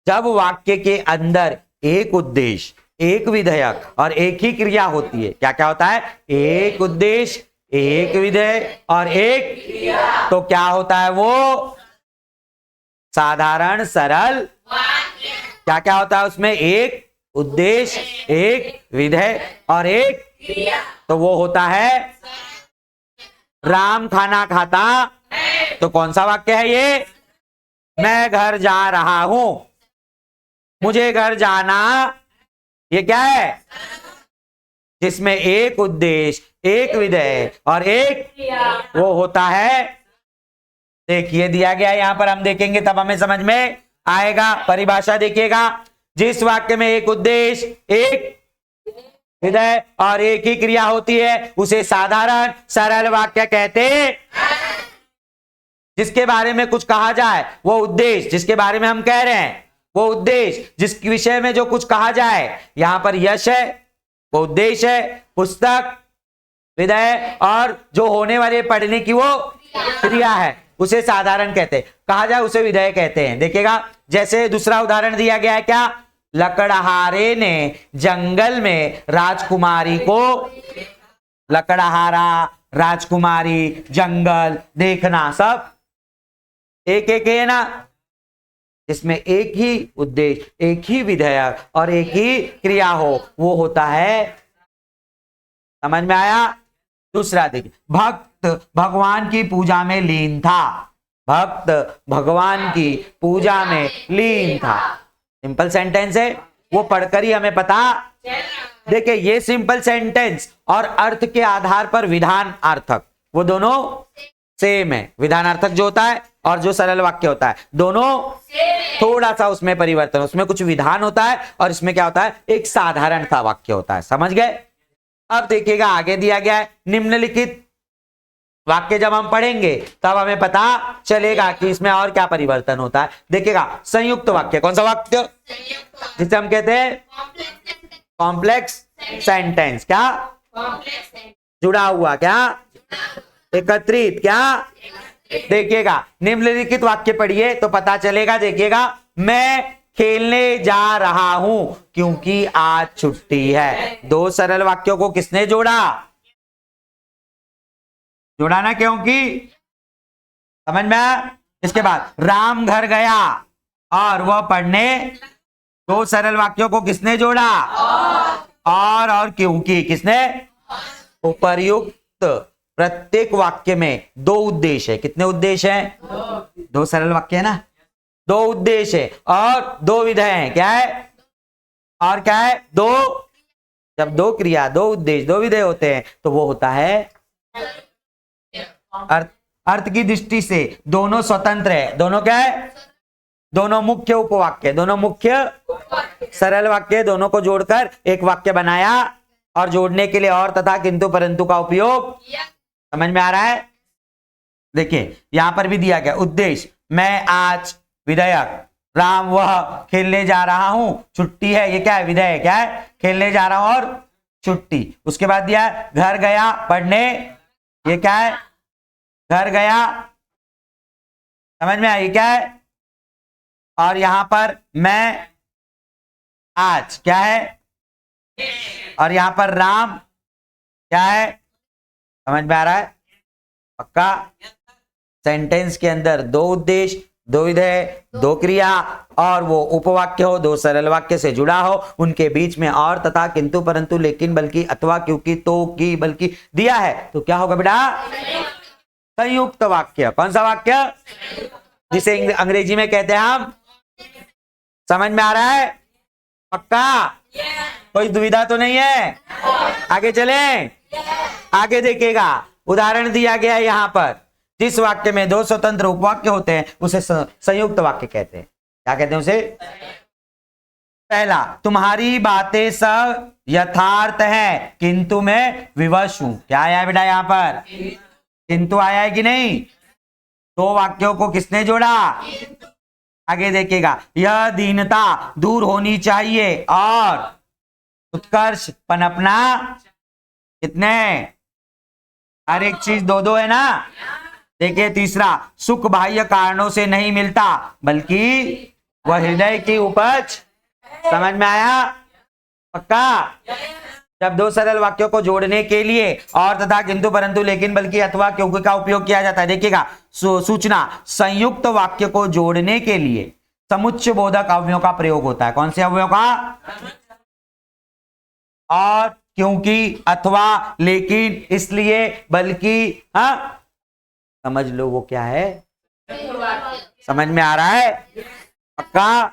जब वाक्य के अंदर एक उद्देश्य, एक विधेयक और एक ही क्रिया होती है, क्या क्या होता है? एक उद्देश्य, एक विधेय और एक क्रिया, तो क्या होता है? वो साधारण सरल वाक्य। क्या क्या होता है उसमें? एक उद्देश्य, एक विधेय और एक क्रिया, तो वो होता है राम खाना खाता है। तो कौन सा वाक्य है ये? मैं घर जा रहा हूं, मुझे घर जाना, ये क्या है? जिसमें एक उद्देश्य, एक विधेय और एक, वो होता है। देखिए दिया गया यहां पर, हम देखेंगे तब हमें समझ में आएगा। परिभाषा देखिएगा, जिस वाक्य में एक उद्देश्य, एक विधेय और एक ही क्रिया होती है उसे साधारण सरल वाक्य कहते हैं। जिसके बारे में कुछ कहा जाए वो उद्देश्य, जिसके बारे में हम कह रहे हैं वो उद्देश्य, जिस विषय में जो कुछ कहा जाए, यहां पर यश है वो उद्देश्य है, पुस्तक विधेय, और जो होने वाली पढ़ने की वो क्रिया है उसे साधारण कहते हैं, कहा जाए उसे विधेय कहते हैं। देखिएगा जैसे दूसरा उदाहरण दिया गया है, क्या? लकड़हारे ने जंगल में राजकुमारी को, लकड़हारा, राजकुमारी, जंगल, देखना, सब एक एक है ना, जिसमें एक ही उद्देश्य, एक ही विधेयक और एक ही क्रिया हो, वो होता है। समझ में आया? दूसरा देखिए, भक्त भगवान की पूजा में लीन था, भक्त भगवान की पूजा में लीन था। सिंपल सेंटेंस है, वो पढ़कर ही हमें पता। देखिए ये सिंपल सेंटेंस और अर्थ के आधार पर विधान अर्थक, वो दोनों सेम है। विधानार्थक जो होता है और जो सरल वाक्य होता है, दोनों थोड़ा सा उसमें परिवर्तन, उसमें कुछ विधान होता है और इसमें क्या होता है, एक साधारण सा वाक्य होता है। समझ गए? अब देखिएगा आगे दिया गया है, निम्नलिखित वाक्य जब हम पढ़ेंगे तब हमें पता चलेगा कि इसमें और क्या परिवर्तन होता है। देखिएगा संयुक्त वाक्य, कौन सा वाक्य? जिसे हम कहते हैं कॉम्प्लेक्स सेंटेंस। क्या? जुड़ा हुआ, क्या? एकत्रित, क्या? देखिएगा निम्नलिखित वाक्य पढ़िए तो पता चलेगा। देखिएगा, मैं खेलने जा रहा हूं क्योंकि आज छुट्टी है। दो सरल वाक्यों को किसने जोड़ा? जोड़ा ना, क्योंकि, समझ में आया? इसके बाद राम घर गया और वह पढ़ने, दो सरल वाक्यों को किसने जोड़ा? और क्योंकि, किसने? उपर्युक्त प्रत्येक वाक्य में दो उद्देश्य है। कितने उद्देश्य हैं? दो सरल वाक्य है ना, दो उद्देश्य है और दो विधेय हैं। क्या है? और क्या है? दो। जब दो क्रिया, दो उद्देश्य, दो विधेय होते हैं तो वो होता है अर्थ। अर्थ की दृष्टि से दोनों स्वतंत्र है। दोनों क्या है? दोनों मुख्य उपवाक्य, दोनों मुख्य सरल वाक्य, दोनों को जोड़कर एक वाक्य बनाया और जोड़ने के लिए और तथा किंतु परंतु का उपयोग। समझ में आ रहा है? देखिए यहां पर भी दिया गया उद्देश्य, मैं आज, विधेयक, राम वह खेलने जा रहा हूं, छुट्टी है, ये क्या है? विधेयक, क्या है? खेलने जा रहा हूं और छुट्टी। उसके बाद दिया घर गया पढ़ने, ये क्या है? घर गया। समझ में आई? क्या है? और यहां पर मैं आज, क्या है? और यहां पर राम, क्या है? समझ में आ रहा है? पक्का? सेंटेंस के अंदर दो उद्देश्य, दो विधेय, दो क्रिया और वो उपवाक्य हो, दो सरल वाक्य से जुड़ा हो, उनके बीच में और तथा किंतु परंतु लेकिन बल्कि अथवा क्योंकि तो की बल्कि दिया है तो क्या होगा बेटा? संयुक्त वाक्य। कौन सा वाक्य? जिसे अंग्रेजी में कहते हैं हम। समझ में आ रहा है? पक्का? कोई दुविधा तो नहीं है? आगे चले? आगे देखिएगा, उदाहरण दिया गया है यहां पर, जिस वाक्य में दो स्वतंत्र उपवाक्य होते हैं उसे संयुक्त वाक्य कहते हैं। क्या कहते हैं उसे? पहला, तुम्हारी बातें सब यथार्थ है किंतु मैं विवश हूं। क्या आया है बेटा यहां पर? किंतु आया है कि नहीं? दो वाक्यों को किसने जोड़ा? आगे देखिएगा, यह दीनता दूर होनी चाहिए और उत्कर्ष पनपना, कितने? हर एक चीज दो दो है ना। देखिए तीसरा, सुख बाह्य कारणों से नहीं मिलता बल्कि वह हृदय की उपज। समझ में आया? पक्का? जब दो सरल वाक्यों को जोड़ने के लिए और तथा किंतु परंतु लेकिन बल्कि अथवा क्योंकि का उपयोग किया जाता है। देखिएगा, सूचना संयुक्त वाक्य को जोड़ने के लिए समुच्चय बोधक अवयवों का प्रयोग होता है। कौन से अवयवों का? और, क्योंकि, अथवा, लेकिन, इसलिए, बल्कि। हाँ, समझ लो वो क्या है? समझ में आ रहा है? पक्का?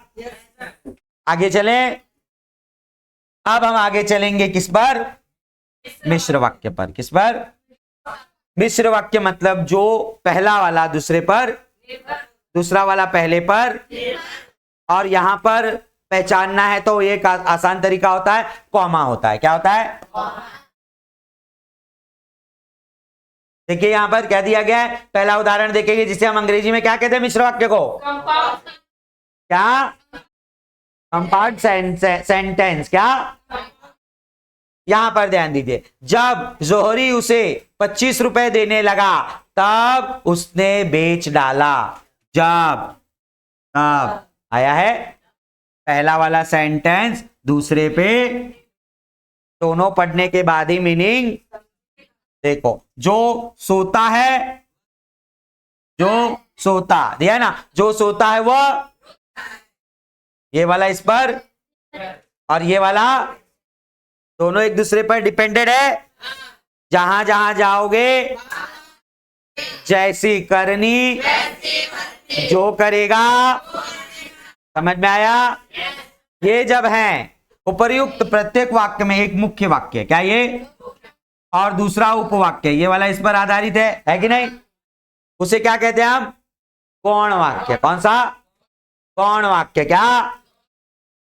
आगे चले। अब हम आगे चलेंगे किस पर? मिश्र वाक्य पर। किस पर? मिश्र वाक्य मतलब जो पहला वाला दूसरे पर, दूसरा वाला पहले पर, और यहां पर पहचानना है तो एक आसान तरीका होता है, कॉमा होता है। क्या होता है? देखिए यहां पर क्या दिया गया है, पहला उदाहरण देखेंगे जिसे हम अंग्रेजी में क्या कहते हैं मिश्र वाक्य को? क्या? Compound sentence. क्या? यहां पर ध्यान दीजिए, जब जोहरी उसे 25 रुपए देने लगा तब उसने बेच डाला। जब, तब आया है पहला वाला सेंटेंस दूसरे पे, दोनों पढ़ने के बाद ही मीनिंग देखो। जो सोता है, जो सोता दिया ना, जो सोता है वह, ये वाला इस पर और ये वाला दोनों एक दूसरे पर डिपेंडेंट है। जहां जहां जाओगे जैसी करनी जो करेगा। समझ में आया? ये जब है उपर्युक्त प्रत्येक वाक्य में एक मुख्य वाक्य, क्या ये, और दूसरा उपवाक्य, ये वाला इस पर आधारित है कि नहीं? उसे क्या कहते हैं हम? गौण वाक्य। कौन सा? गौण वाक्य। क्या?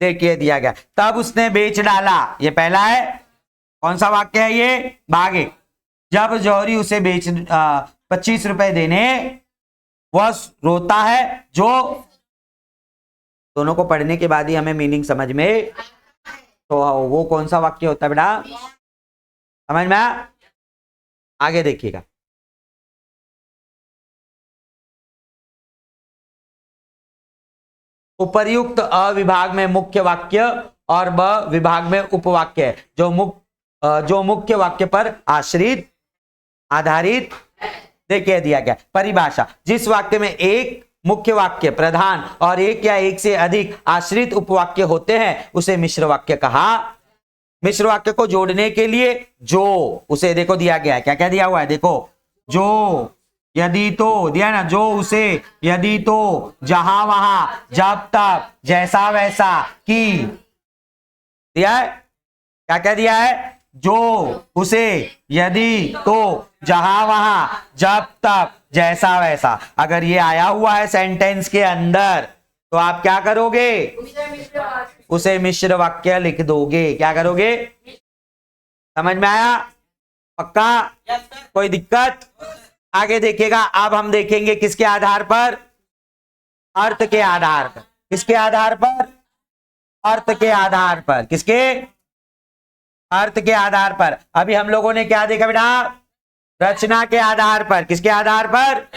देखिए दिया गया, तब उसने बेच डाला, ये पहला है। कौन सा वाक्य है ये? भाग एक। जब जौहरी उसे 25 रुपए देने, वह रोता है, जो, दोनों को पढ़ने के बाद ही हमें मीनिंग समझ में, तो वो कौन सा वाक्य होता है बेटा? समझ में आया? आगे देखिएगा, उपर्युक्त अ विभाग में मुख्य वाक्य और ब विभाग में उपवाक्य है, जो मुख्य वाक्य पर आश्रित आधारित। देखिए दिया गया परिभाषा, जिस वाक्य में एक मुख्य वाक्य प्रधान और एक या एक से अधिक आश्रित उपवाक्य होते हैं उसे मिश्र वाक्य कहा। मिश्र वाक्य को जोड़ने के लिए जो, उसे देखो दिया गया है, क्या क्या दिया हुआ है देखो, जो, यदि तो दिया ना, जो उसे, यदि तो, जहां वहां, जब तक, जैसा वैसा, की, दिया है। क्या क्या दिया है? जो उसे, यदि तो, जहां वहां, जब तक, जैसा वैसा। अगर ये आया हुआ है सेंटेंस के अंदर तो आप क्या करोगे? उसे मिश्र वाक्य लिख दोगे। क्या करोगे? समझ में आया? पक्का? कोई दिक्कत? आगे देखिएगा, अब हम देखेंगे किसके आधार पर? अर्थ के आधार पर। किसके आधार पर? अर्थ के आधार पर। किसके? अर्थ के आधार पर। अभी हम लोगों ने क्या देखा बेटा? रचना के आधार पर। किसके आधार पर?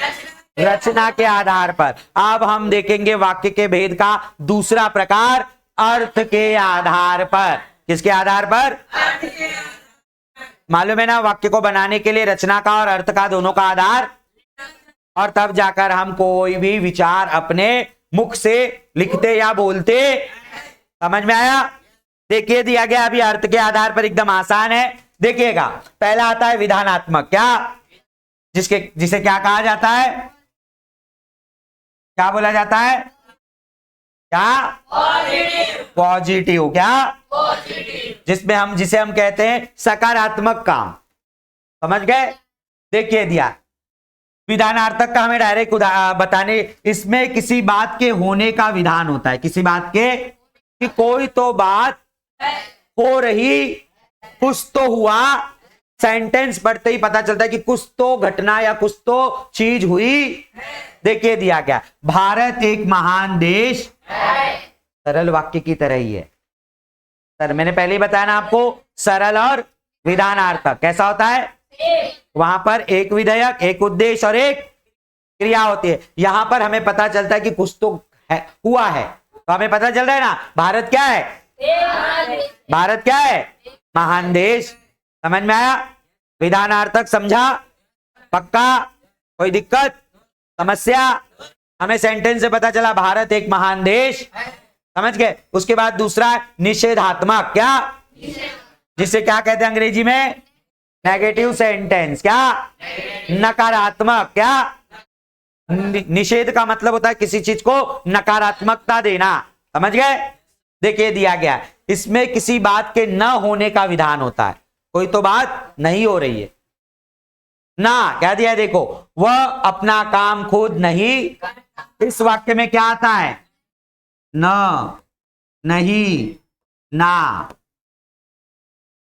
रचना के आधार पर। अब हम देखेंगे वाक्य के भेद का दूसरा प्रकार, अर्थ के आधार पर। किसके आधार पर? मालूम है ना, वाक्य को बनाने के लिए रचना का और अर्थ का दोनों का आधार, और तब जाकर हम कोई भी विचार अपने मुख से लिखते या बोलते। समझ में आया? देखिए दिया गया अभी अर्थ के आधार पर, एकदम आसान है। देखिएगा, पहला आता है विधानात्मक। क्या? जिसे क्या कहा जाता है? क्या बोला जाता है? क्या? पॉजिटिव। क्या? जिसे हम कहते हैं सकारात्मक काम। समझ गए? देखिए दिया, विधानार्थक का हमें डायरेक्ट बताने, इसमें किसी बात के होने का विधान होता है। किसी बात के, कि कोई तो बात हो रही, कुछ तो हुआ। सेंटेंस पढ़ते ही पता चलता है कि कुछ तो घटना या कुछ तो चीज हुई। देखिए दिया गया, भारत एक महान देश, सरल वाक्य की तरह ही है। सर मैंने पहले ही बताया ना आपको, सरल और विधानार्थक कैसा होता है? वहां पर एक विधेयक, एक उद्देश्य और एक क्रिया होती है। यहां पर हमें पता चलता है कि कुछ तो है, हुआ है, तो हमें पता चल रहा है ना, भारत क्या है? भारत क्या है? महान देश। समझ में आया? विधानार्थक समझा? पक्का? कोई दिक्कत, समस्या? हमें सेंटेंस से पता चला भारत एक महान देश। समझ गए? उसके बाद दूसरा निषेधात्मक। क्या? जिसे क्या कहते हैं अंग्रेजी में? Negative sentence. क्या? नकारात्मक। क्या? निषेध का मतलब होता है किसी चीज को नकारात्मकता देना। समझ गए? देखिए दिया गया, इसमें किसी बात के न होने का विधान होता है। कोई तो बात नहीं हो रही है ना, क्या दिया है देखो, वह अपना काम खुद नहीं। इस वाक्य में क्या आता है? न, नहीं, ना।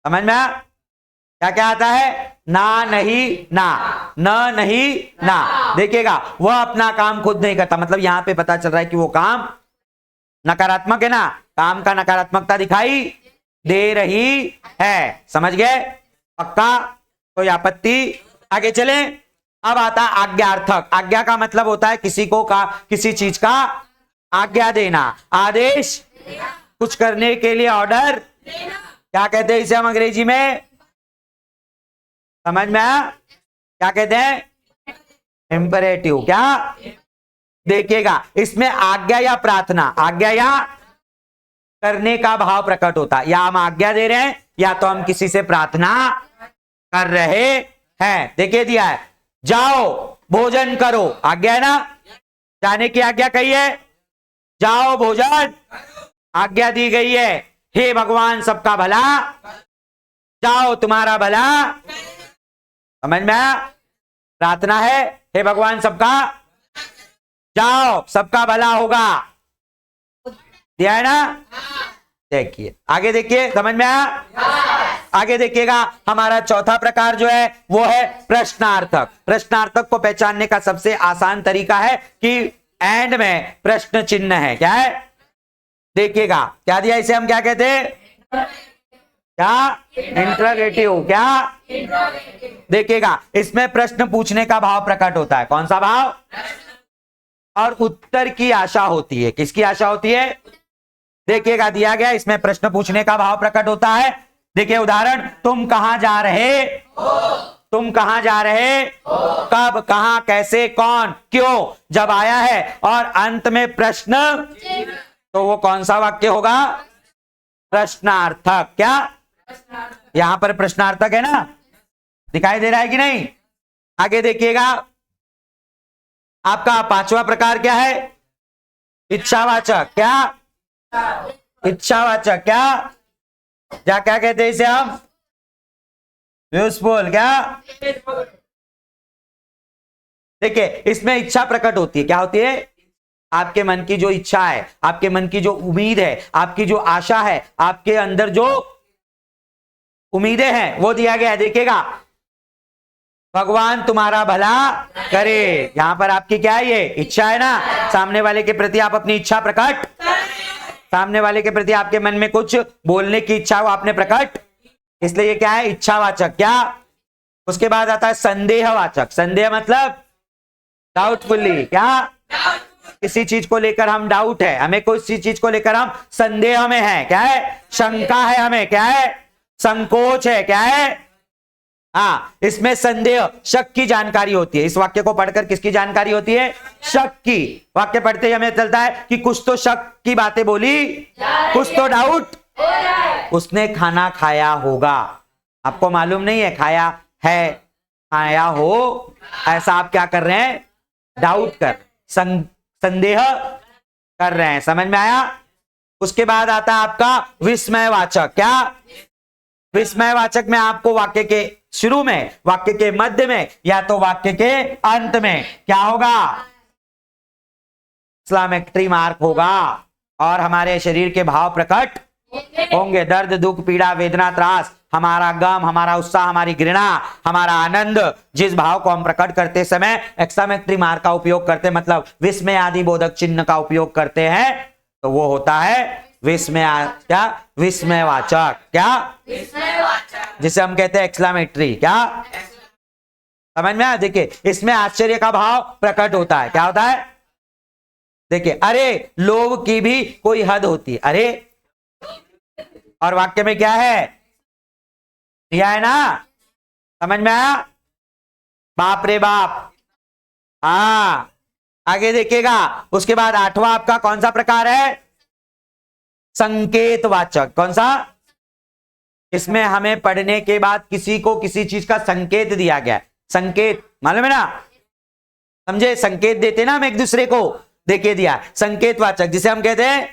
समझ में आया? क्या क्या आता है? ना, नहीं, ना, न, नहीं, ना। देखिएगा, वह अपना काम खुद नहीं करता, मतलब यहां पे पता चल रहा है कि वो काम नकारात्मक है ना, काम का नकारात्मकता दिखाई दे रही है। समझ गए? पक्का? कोई आपत्ति? आगे चले। अब आता आज्ञार्थक। आज्ञा का मतलब होता है किसी चीज का आज्ञा देना, आदेश, कुछ करने के लिए ऑर्डर। क्या कहते हैं इसे हम अंग्रेजी में? समझ में आया? क्या कहते हैं? इंपरेटिव। क्या? देखिएगा, इसमें आज्ञा या प्रार्थना, आज्ञा या करने का भाव प्रकट होता है। या हम आज्ञा दे रहे हैं या तो हम किसी से प्रार्थना कर रहे हैं। देखिए दिया है, जाओ भोजन करो, आज्ञा है ना, जाने की आज्ञा कही है, जाओ भोजन आज्ञा दी गई है। हे भगवान सबका भला, जाओ तुम्हारा भला। समझ में आया? प्रार्थना है, हे भगवान सबका, जाओ सबका भला होगा। दिया है ना? देखिए आगे, देखिए समझ में आया? आगे देखिएगा, हमारा चौथा प्रकार जो है वो है प्रश्नार्थक। प्रश्नार्थक को पहचानने का सबसे आसान तरीका है कि एंड में प्रश्न चिन्ह है। क्या है? देखिएगा, क्या दिया इसे हम क्या कहते हैं? क्या? इंटरोगेटिव। क्या? देखिएगा, इसमें प्रश्न पूछने का भाव प्रकट होता है। कौन सा भाव? और उत्तर की आशा होती है। किसकी आशा होती है? देखिएगा, दिया गया, इसमें प्रश्न पूछने का भाव प्रकट होता है। देखिए उदाहरण, तुम कहां जा रहे हो? तुम कहां जा रहे हो? कब, कहां, कैसे, कौन, क्यों, जब आया है और अंत में प्रश्न, तो वो कौन सा वाक्य होगा? प्रश्नार्थक। क्या? यहां पर प्रश्नार्थक है ना, दिखाई दे रहा है कि नहीं? आगे देखिएगा, आपका पांचवा प्रकार क्या है? इच्छावाचक। क्या? इच्छावाचक। क्या? क्या कहते हैं इसे हम? यूजफुल। क्या? देखिए, इसमें इच्छा प्रकट होती है। क्या होती है? आपके मन की जो इच्छा है, आपके मन की जो उम्मीद है, आपकी जो आशा है, आपके अंदर जो उम्मीदें हैं, वो दिया गया है। देखिएगा, भगवान तुम्हारा भला करे। यहां पर आपकी क्या है? ये इच्छा है ना, सामने वाले के प्रति आप अपनी इच्छा प्रकट, सामने वाले के प्रति आपके मन में कुछ बोलने की इच्छा हो, आपने प्रकट, इसलिए ये क्या है? इच्छावाचक। क्या? उसके बाद आता है संदेहवाचक। संदेह मतलब डाउटफुली। क्या? किसी चीज को लेकर हम डाउट है, हमें कोई चीज को लेकर हम संदेह में है। क्या है? शंका है हमें। क्या है? संकोच है। क्या है? हाँ, इसमें संदेह, शक की जानकारी होती है। इस वाक्य को पढ़कर किसकी जानकारी होती है? शक की। वाक्य पढ़ते ही हमें चलता है कि कुछ तो शक की बातें बोली, कुछ तो डाउट, उसने खाना खाया होगा। आपको मालूम नहीं है, खाया है, खाया हो, ऐसा आप क्या कर रहे हैं? डाउट कर, संदेह कर रहे हैं। समझ में आया? उसके बाद आता है आपका विस्मयवाचक। क्या? विस्मयवाचक में आपको वाक्य के शुरू में, वाक्य के मध्य में या तो वाक्य के अंत में क्या होगा? एक्सक्लेमेटरी मार्क होगा और हमारे शरीर के भाव प्रकट होंगे। दर्द, दुख, पीड़ा, वेदना, त्रास, हमारा गम, हमारा उत्साह, हमारी घृणा, हमारा आनंद, जिस भाव को हम प्रकट करते समय एक्सक्लेमेटरी मार्क का उपयोग करते, मतलब विस्मय आदि बोधक चिन्ह का उपयोग करते हैं, तो वो होता है विस्मय। क्या? विस्मयवाचक। क्या? विस्मयवाचक, जिसे हम कहते हैं एक्सक्लेमेटरी। क्या? समझ में आया? देखिए, इसमें आश्चर्य का भाव प्रकट होता है। क्या होता है? देखिए, अरे लोभ की भी कोई हद होती है। अरे, और वाक्य में क्या है? दिया है ना, समझ में आया? बाप रे बाप। हाँ, आगे देखिएगा, उसके बाद आठवां आपका कौन सा प्रकार है? संकेतवाचक। कौन सा? इसमें हमें पढ़ने के बाद किसी को किसी चीज का संकेत दिया गया है। संकेत मालूम है ना, समझे? संकेत देते ना हम एक दूसरे को। देखिए दिया संकेतवाचक, जिसे हम कहते हैं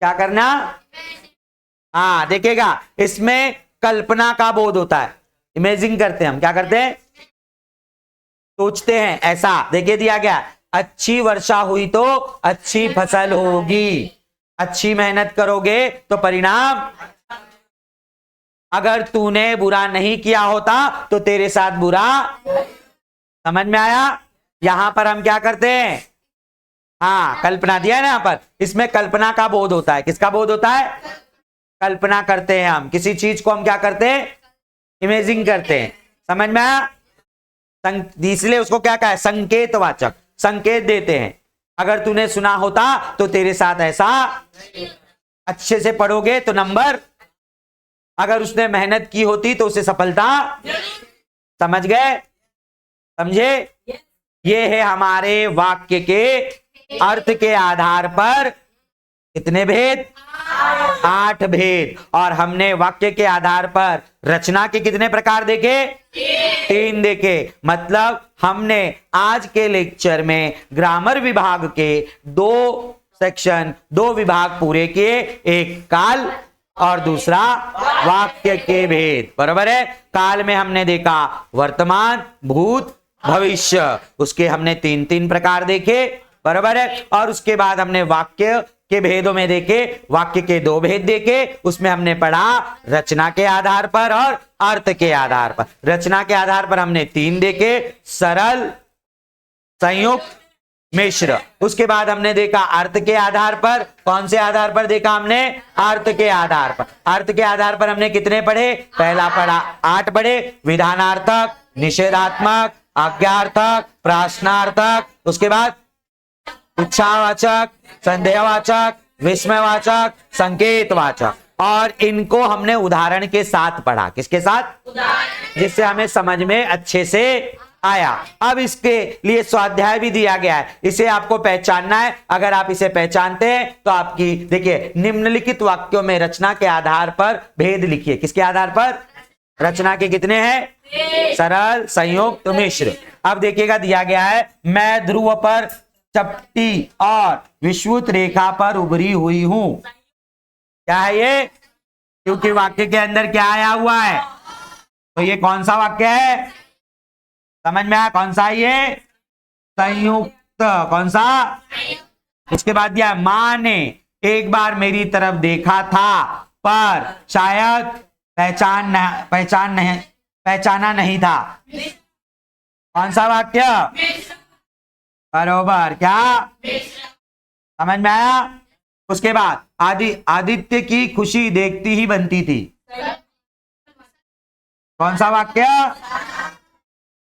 क्या करना? हाँ, देखिएगा, इसमें कल्पना का बोध होता है। इमेजिन करते हैं हम। क्या करते हैं? सोचते हैं ऐसा। देखिए दिया गया, अच्छी वर्षा हुई तो अच्छी फसल होगी, अच्छी मेहनत करोगे तो परिणाम, अगर तूने बुरा नहीं किया होता तो तेरे साथ बुरा। समझ में आया? यहां पर हम क्या करते हैं? हाँ, कल्पना दिया है ना यहां पर, इसमें कल्पना का बोध होता है। किसका बोध होता है? कल्पना करते हैं, हम किसी चीज को हम क्या करते हैं, इमेजिंग करते हैं। समझ में आया? इसलिए उसको क्या कहा है, संकेतवाचक, संकेत देते हैं। अगर तूने सुना होता तो तेरे साथ ऐसा, अच्छे से पढ़ोगे तो नंबर, अगर उसने मेहनत की होती तो उसे सफलता। समझ गए? समझे? ये है हमारे वाक्य के अर्थ के आधार पर कितने भेद, 8 भेद। और हमने वाक्य के आधार पर रचना के कितने प्रकार देखे, 3 देखे। मतलब हमने आज के लेक्चर में ग्रामर विभाग के 2 सेक्शन, 2 विभाग पूरे किए, एक काल और दूसरा वाक्य के भेद। बराबर है? काल में हमने देखा वर्तमान, भूत, भविष्य, उसके हमने 3 प्रकार देखे। बराबर है? और उसके बाद हमने वाक्य के भेदों में देखे, वाक्य के 2 भेद देखे। उसमें हमने पढ़ा रचना के आधार पर और अर्थ के आधार पर। रचना के आधार पर हमने 3 देखे, सरल, संयुक्त, मिश्र। उसके बाद हमने देखा अर्थ के आधार पर, कौन से आधार पर देखा हमने, अर्थ के आधार पर। अर्थ के आधार पर हमने कितने पढ़े, पहला पढ़ा 8 पढ़े, विधानार्थक, निषेधात्मक, आज्ञार्थक, प्रश्नार्थक, उसके बाद इच्छावाचक, संदेहवाचक, विस्मयवाचक, संकेतवाचक। और इनको हमने उदाहरण के साथ पढ़ा। किसके साथ? जिससे हमें समझ में अच्छे से आया। अब इसके लिए स्वाध्याय भी दिया गया है, इसे आपको पहचानना है। अगर आप इसे पहचानते हैं तो आपकी, देखिए, निम्नलिखित वाक्यों में रचना के आधार पर भेद लिखिए। किसके आधार पर? रचना के कितने हैं, सरल, संयुक्त, मिश्र। अब देखिएगा, दिया गया है, मैं ध्रुव पर चपटी और विषुवत रेखा पर उभरी हुई हूं। क्या है ये? क्योंकि वाक्य के अंदर क्या आया हुआ है, तो ये कौन सा वाक्य है? समझ में आया? कौन सा है ये? संयुक्त। कौन सा? उसके बाद दिया, मां ने एक बार मेरी तरफ देखा था पर शायद पहचाना नहीं था। कौन सा वाक्य? बरोबर। क्या? समझ में आया? उसके बाद आदित्य की खुशी देखती ही बनती थी। कौन सा वाक्य?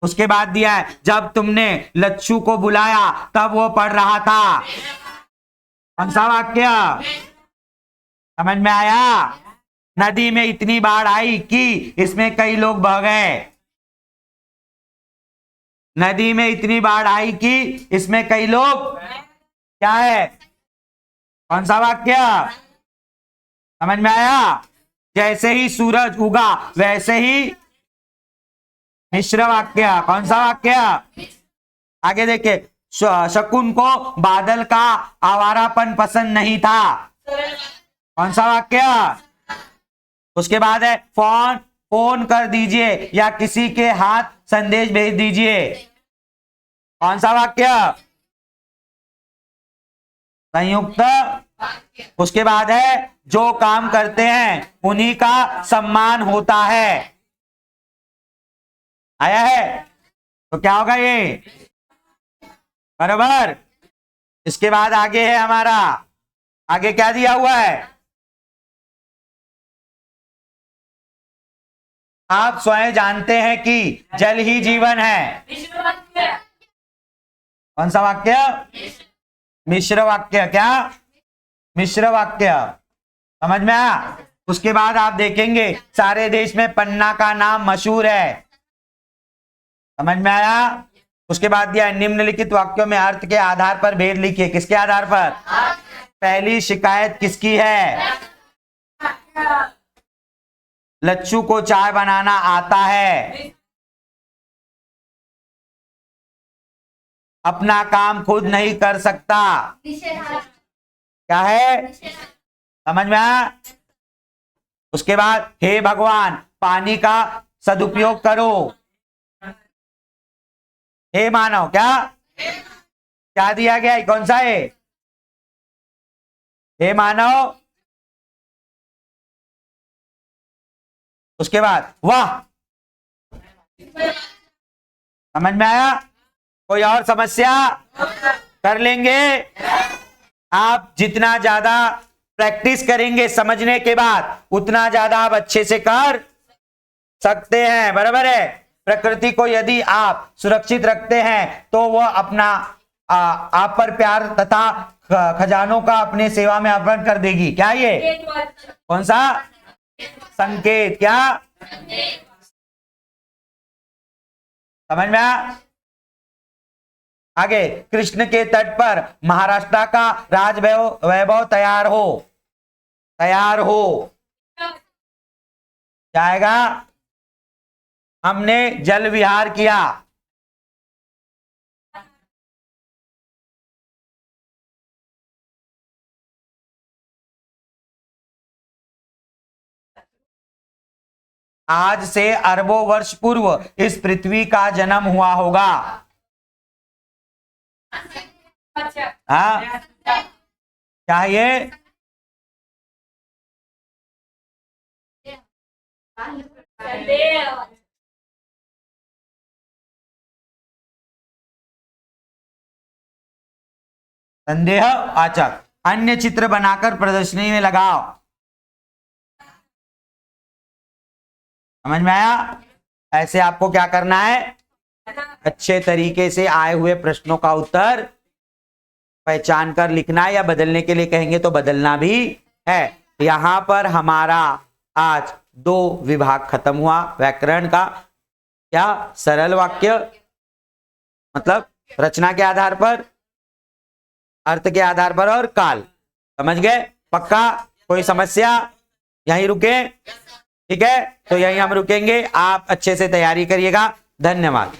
उसके बाद दिया है, जब तुमने लच्छू को बुलाया तब वो पढ़ रहा था। कौन सा वाक्य? समझ में आया? नदी में इतनी बाढ़ आई कि इसमें कई लोग बह गए। नदी में इतनी बाढ़ आई कि इसमें कई लोग, क्या है? कौन सा वाक्य? समझ में आया? जैसे ही सूरज उगा वैसे ही, मिश्र वाक्य। कौन सा वाक्य? आगे देखे, शकुन को बादल का आवारापन पसंद नहीं था। कौन सा वाक्य? उसके बाद है, फोन कर दीजिए या किसी के हाथ संदेश भेज दीजिए। कौन सा वाक्य? संयुक्त। उसके बाद है, जो काम करते हैं उन्हीं का सम्मान होता है। आया है? तो क्या होगा ये? बराबर। इसके बाद आगे है हमारा, आगे क्या दिया हुआ है? आप स्वयं जानते हैं कि जल ही जीवन है। कौन सा वाक्य? मिश्र वाक्य। क्या? मिश्र वाक्य। समझ में आया? उसके बाद आप देखेंगे, सारे देश में पन्ना का नाम मशहूर है। समझ में आया? उसके बाद दिया, निम्नलिखित वाक्यों में अर्थ के आधार पर भेद लिखिए। किसके आधार पर? पहली शिकायत किसकी है? लच्छू को चाय बनाना आता है। अपना काम खुद नहीं कर सकता। क्या है? समझ में आया? उसके बाद, हे भगवान पानी का सदुपयोग करो। हे मानव। क्या दिया गया है? कौन सा है? हे मानव। उसके बाद वाह। समझ में आया? कोई और समस्या? कर लेंगे। आप जितना ज्यादा प्रैक्टिस करेंगे समझने के बाद उतना ज्यादा आप अच्छे से कर सकते हैं। बराबर है। प्रकृति को यदि आप सुरक्षित रखते हैं तो वह अपना आप पर प्यार तथा खजानों का अपने सेवा में अर्पण कर देगी। क्या ये कौन सा संकेत? क्या समझ में आया? आगे, कृष्ण के तट पर महाराष्ट्र का राज वैभव तैयार हो जाएगा। हमने जल विहार किया। आज से अरबों वर्ष पूर्व इस पृथ्वी का जन्म हुआ होगा। हाँ, क्या ये संदेह? अच्छा, अन्य चित्र बनाकर प्रदर्शनी में लगाओ। समझ में आया? ऐसे आपको क्या करना है, अच्छे तरीके से आए हुए प्रश्नों का उत्तर पहचान कर लिखना है, या बदलने के लिए कहेंगे तो बदलना भी है। यहां पर हमारा आज 2 विभाग खत्म हुआ व्याकरण का। क्या सरल वाक्य मतलब रचना के आधार पर, अर्थ के आधार पर और काल। समझ गए? पक्का? कोई समस्या? यहीं रुके? ठीक है, तो यहीं हम रुकेंगे। आप अच्छे से तैयारी करिएगा। धन्यवाद।